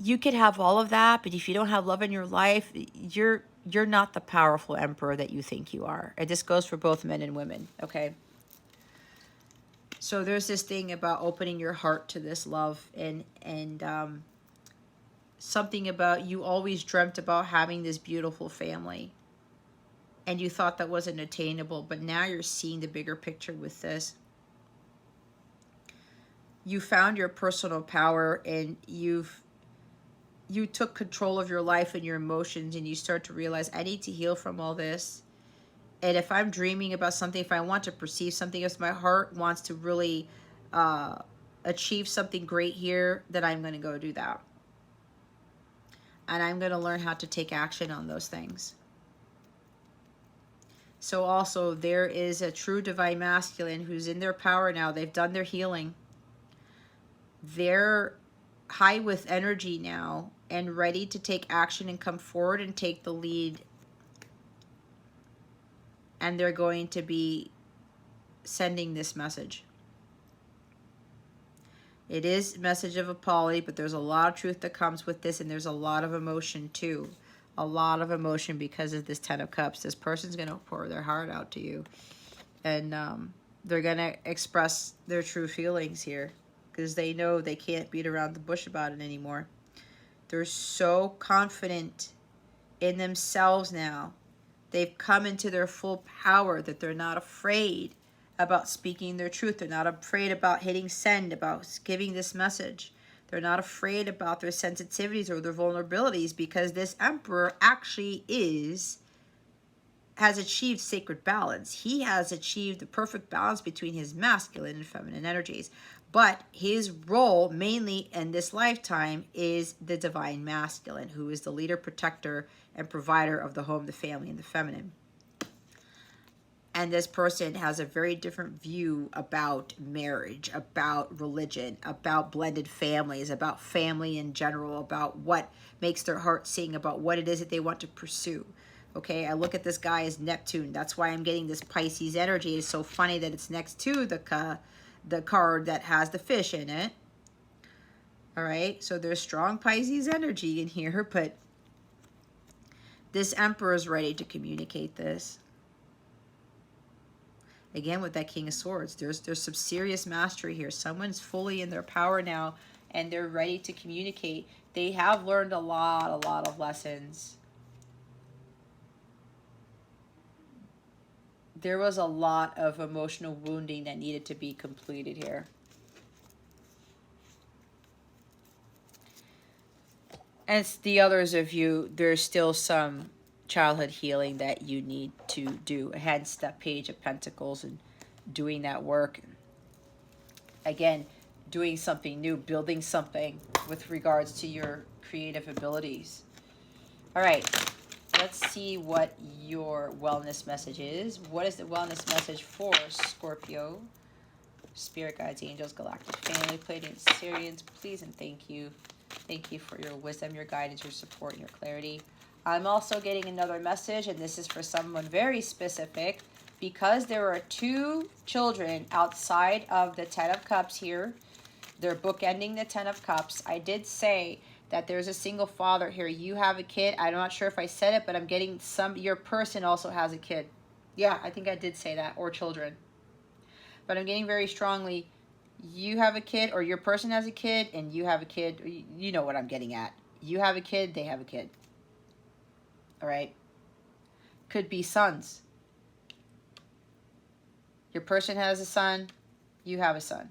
You could have all of that, but if you don't have love in your life, you're not the powerful emperor that you think you are. And this goes for both men and women, okay? So there's this thing about opening your heart to this love, and something about you always dreamt about having this beautiful family, and you thought that wasn't attainable, but now you're seeing the bigger picture with this. You found your personal power, and you took control of your life and your emotions, and you start to realize, I need to heal from all this. And if I'm dreaming about something, if I want to perceive something, if my heart wants to really achieve something great here, then I'm going to go do that. And I'm going to learn how to take action on those things. So also, there is a true divine masculine who's in their power now. They've done their healing. They're high with energy now and ready to take action and come forward and take the lead. And they're going to be sending this message. It is a message of apology, but there's a lot of truth that comes with this, and there's a lot of emotion too. A lot of emotion because of this Ten of Cups. This person's going to pour their heart out to you. And they're going to express their true feelings here because they know they can't beat around the bush about it anymore. They're so confident in themselves now. They've come into their full power that they're not afraid about speaking their truth. They're not afraid about hitting send, about giving this message. They're not afraid about their sensitivities or their vulnerabilities because this Emperor actually has achieved sacred balance. He has achieved the perfect balance between his masculine and feminine energies. But his role, mainly in this lifetime, is the divine masculine, who is the leader, protector, and provider of the home, the family, and the feminine. And this person has a very different view about marriage, about religion, about blended families, about family in general, about what makes their heart sing, about what it is that they want to pursue. Okay, I look at this guy as Neptune. That's why I'm getting this Pisces energy. It's so funny that it's next to the card that has the fish in it. All right, so there's strong Pisces energy in here, but this Emperor is ready to communicate this. Again, with that King of Swords, there's some serious mastery here. Someone's fully in their power now, and they're ready to communicate. They have learned a lot of lessons. There was a lot of emotional wounding that needed to be completed here. As the others of you, there's still some childhood healing that you need to do. Hence that Page of Pentacles and doing that work. Again, doing something new, building something with regards to your creative abilities. All right, let's see what your wellness message is. What is the wellness message for Scorpio? Spirit guides, angels, galactic family, Pleiadians, Sirians, please and thank you. Thank you for your wisdom, your guidance, your support, and your clarity. I'm also getting another message, and this is for someone very specific, because there are two children outside of the Ten of Cups here. They're bookending the Ten of Cups. I did say that there's a single father here. You have a kid. I'm not sure if I said it, but I'm getting your person also has a kid. Yeah, I think I did say that, or children. But I'm getting very strongly, you have a kid, or your person has a kid, and you have a kid. You know what I'm getting at. You have a kid, they have a kid. All right? Could be sons. Your person has a son, you have a son.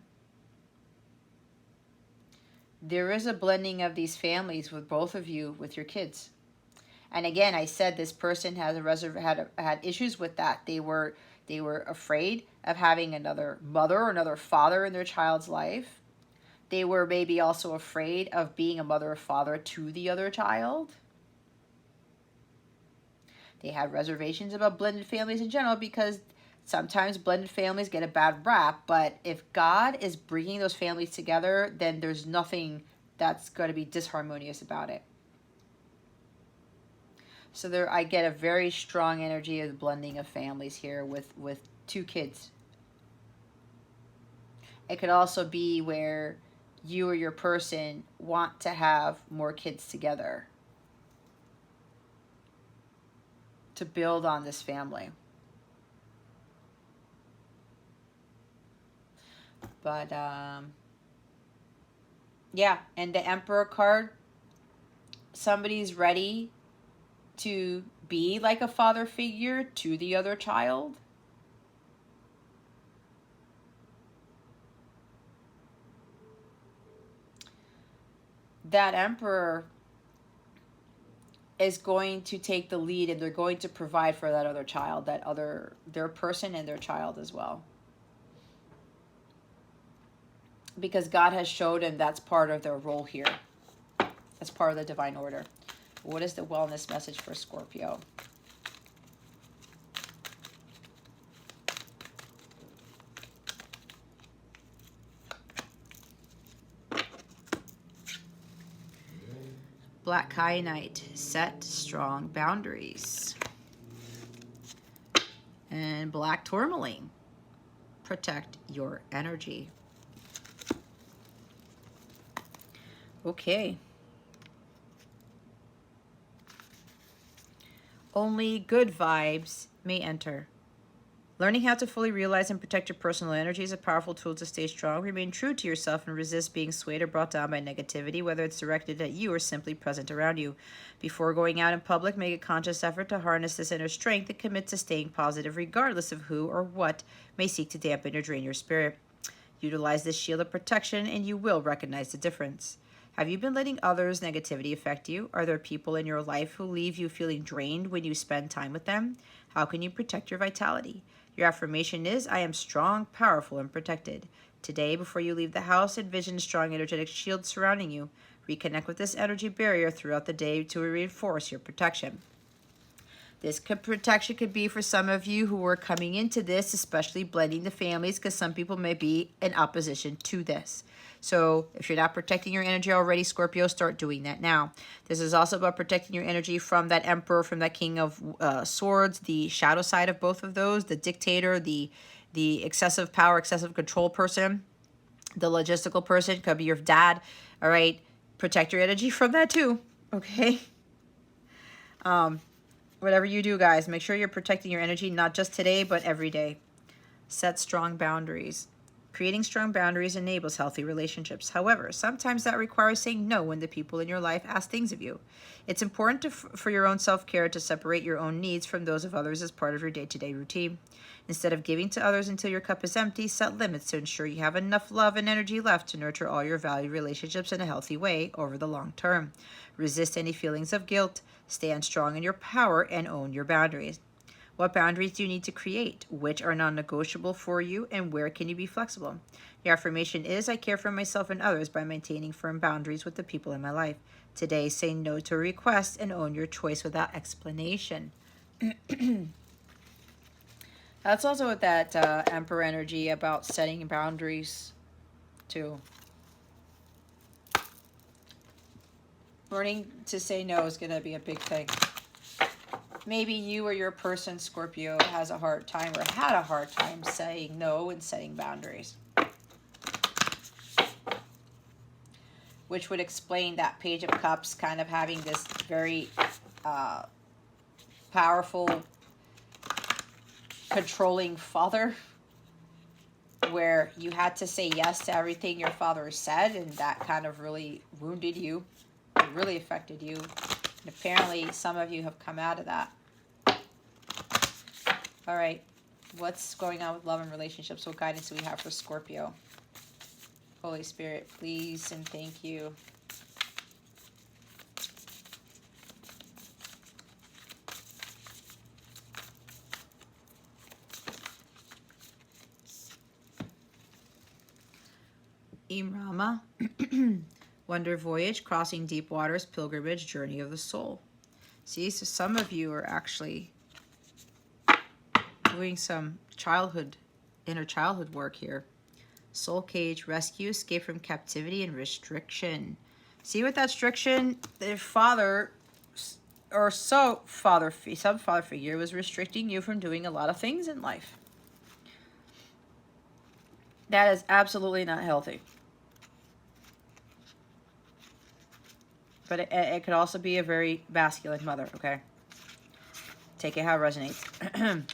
There is a blending of these families with both of you, with your kids. And again, I said this person has had issues with that. They were afraid of having another mother or another father in their child's life. They were maybe also afraid of being a mother or father to the other child. They had reservations about blended families in general because sometimes blended families get a bad rap. But if God is bringing those families together, then there's nothing that's going to be disharmonious about it. So there, I get a very strong energy of the blending of families here with two kids. It could also be where you or your person want to have more kids together to build on this family. But yeah, and the Emperor card, somebody's ready to be like a father figure to the other child. That Emperor is going to take the lead, and they're going to provide for that other child, their person and their child as well. Because God has showed him that's part of their role here. That's part of the divine order. What is the wellness message for Scorpio? Black Kyanite, set strong boundaries. And black tourmaline, protect your energy. Okay. Only good vibes may enter. Learning how to fully realize and protect your personal energy is a powerful tool to stay strong. Remain true to yourself and resist being swayed or brought down by negativity, whether it's directed at you or simply present around you. Before going out in public, make a conscious effort to harness this inner strength and commit to staying positive, regardless of who or what may seek to dampen or drain your spirit. Utilize this shield of protection, and you will recognize the difference. Have you been letting others' negativity affect you? Are there people in your life who leave you feeling drained when you spend time with them? How can you protect your vitality? Your affirmation is, I am strong, powerful, and protected. Today, before you leave the house, envision a strong energetic shield surrounding you. Reconnect with this energy barrier throughout the day to reinforce your protection. This protection could be for some of you who are coming into this, especially blending the families, because some people may be in opposition to this. So if you're not protecting your energy already, Scorpio, start doing that now. This is also about protecting your energy from that Emperor, from that King of Swords, the shadow side of both of those, the dictator, the excessive power, excessive control person, the logistical person, could be your dad. All right, protect your energy from that too, okay? Whatever you do, guys, make sure you're protecting your energy, not just today, but every day. Set strong boundaries. Creating strong boundaries enables healthy relationships. However, sometimes that requires saying no when the people in your life ask things of you. It's important for your own self-care to separate your own needs from those of others as part of your day-to-day routine. Instead of giving to others until your cup is empty, set limits to ensure you have enough love and energy left to nurture all your valued relationships in a healthy way over the long term. Resist any feelings of guilt, stand strong in your power, and own your boundaries. What boundaries do you need to create? Which are non-negotiable for you, and where can you be flexible? Your affirmation is, I care for myself and others by maintaining firm boundaries with the people in my life. Today, say no to a request and own your choice without explanation. That's also with that Emperor energy about setting boundaries too. Learning to say no is going to be a big thing. Maybe you or your person, Scorpio, has a hard time or had a hard time saying no and setting boundaries, which would explain that Page of Cups kind of having this very powerful, controlling father, where you had to say yes to everything your father said, and that kind of really wounded you. It really affected you. And apparently some of you have come out of that. All right, what's going on with love and relationships? What guidance do we have for Scorpio? Holy Spirit, please and thank you. Imrama, Wonder Voyage, Crossing Deep Waters, Pilgrimage, Journey of the Soul. See, so some of you are actually doing some inner childhood work here. Soul Cage, Rescue, Escape from Captivity, and Restriction. See, with that restriction, the father, or some father figure was restricting you from doing a lot of things in life. That is absolutely not healthy. But it could also be a very masculine mother, okay? Take it how it resonates.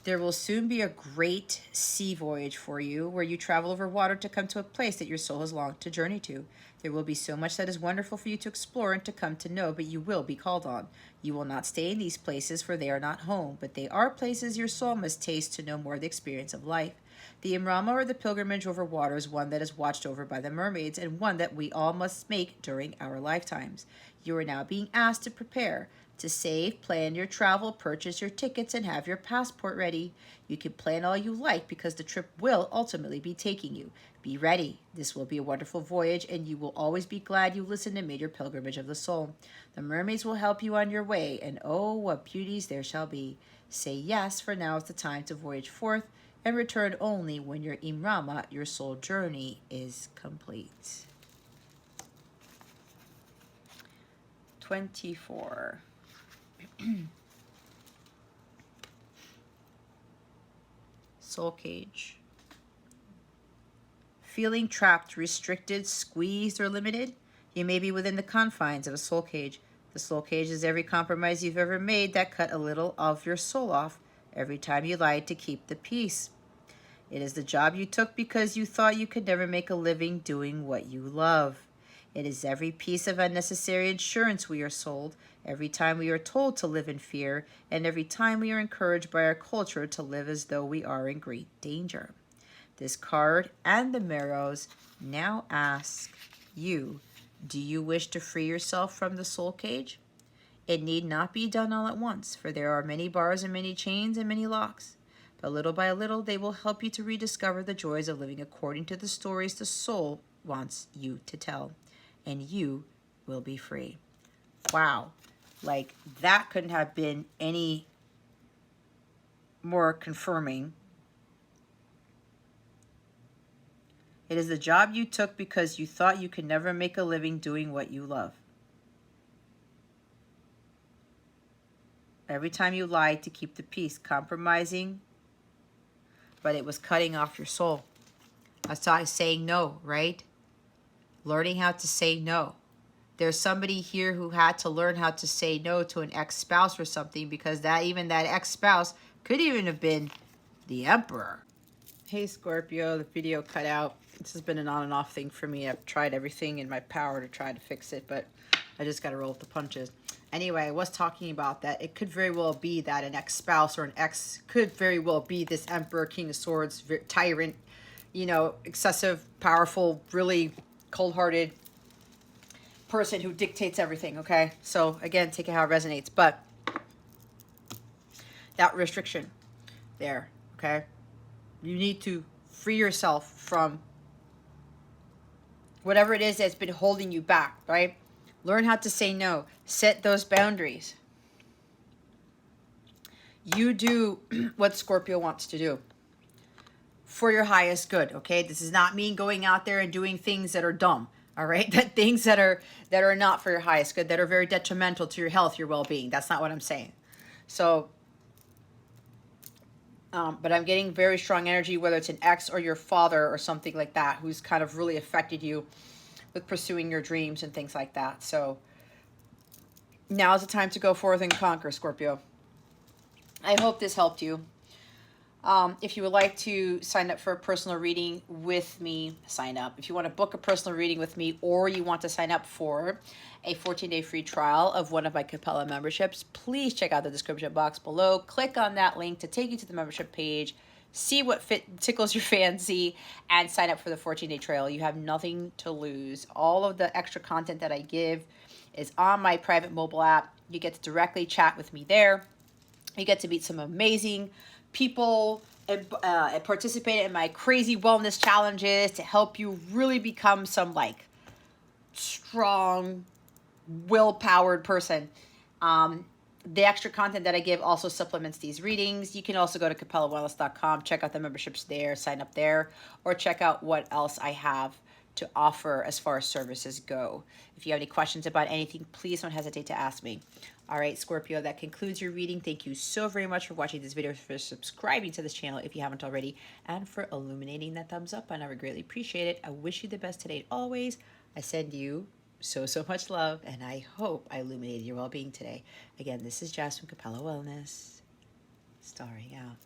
There will soon be a great sea voyage for you, where you travel over water to come to a place that your soul has longed to journey to. There will be so much that is wonderful for you to explore and to come to know, but you will be called on. You will not stay in these places, for they are not home, but they are places your soul must taste to know more of the experience of life. The Imrama, or the pilgrimage over water, is one that is watched over by the mermaids, and one that we all must make during our lifetimes. You are now being asked to prepare, to save, plan your travel, purchase your tickets, and have your passport ready. You can plan all you like, because the trip will ultimately be taking you. Be ready. This will be a wonderful voyage, and you will always be glad you listened and made your pilgrimage of the soul. The mermaids will help you on your way, and oh, what beauties there shall be. Say yes, for now is the time to voyage forth, and return only when your Imrama, your soul journey, is complete. 24. Soul Cage. Feeling trapped, restricted, squeezed, or limited? You may be within the confines of a soul cage. The soul cage is every compromise you've ever made that cut a little of your soul off every time you lied to keep the peace. It is the job you took because you thought you could never make a living doing what you love. It is every piece of unnecessary insurance we are sold, every time we are told to live in fear, and every time we are encouraged by our culture to live as though we are in great danger. This card and the mirrors now ask you, do you wish to free yourself from the soul cage? It need not be done all at once, for there are many bars and many chains and many locks. But little by little, they will help you to rediscover the joys of living according to the stories the soul wants you to tell. And you will be free. Wow. Like, that couldn't have been any more confirming. It is the job you took because you thought you could never make a living doing what you love. Every time you lied to keep the peace, compromising, but it was cutting off your soul. That's why saying no, right? Learning how to say no. There's somebody here who had to learn how to say no to an ex-spouse or something, because that ex-spouse could even have been the emperor. Hey Scorpio, the video cut out. This has been an on and off thing for me. I've tried everything in my power to try to fix it, but I just got to roll with the punches. Anyway, I was talking about that. It could very well be that an ex-spouse or an ex could very well be this emperor, king of swords, tyrant, you know, excessive, powerful, really cold-hearted person who dictates everything, okay? So again, take it how it resonates. But that restriction there, okay? You need to free yourself from whatever it is that's been holding you back, right? Learn how to say no. Set those boundaries. You do what Scorpio wants to do for your highest good, okay? This does not mean going out there and doing things that are dumb, all right? That things that are not for your highest good, that are very detrimental to your health, your well-being. That's not what I'm saying. So, but I'm getting very strong energy, whether it's an ex or your father or something like that, who's kind of really affected you with pursuing your dreams and things like that. So now is the time to go forth and conquer, Scorpio. I hope this helped you. If you would like to sign up for a personal reading with me, sign up. If you want to book a personal reading with me, or you want to sign up for a 14-day free trial of one of my Capella memberships, please check out the description box below. Click on that link to take you to the membership page. See what tickles your fancy and sign up for the 14-day trial. You have nothing to lose. All of the extra content that I give is on my private mobile app. You get to directly chat with me there. You get to meet some amazing people and participate in my crazy wellness challenges to help you really become some like strong, will-powered person. The extra content that I give also supplements these readings. You can also go to capellawellness.com, check out the memberships there, sign up there, or check out what else I have to offer as far as services go. If you have any questions about anything, please don't hesitate to ask me. All right, Scorpio, that concludes your reading. Thank you so very much for watching this video, for subscribing to this channel if you haven't already, and for illuminating that thumbs up. And I would greatly appreciate it. I wish you the best today always. I send you so much love, and I hope I illuminated your well-being today. Again, this is Jess from Capella Wellness, starring out.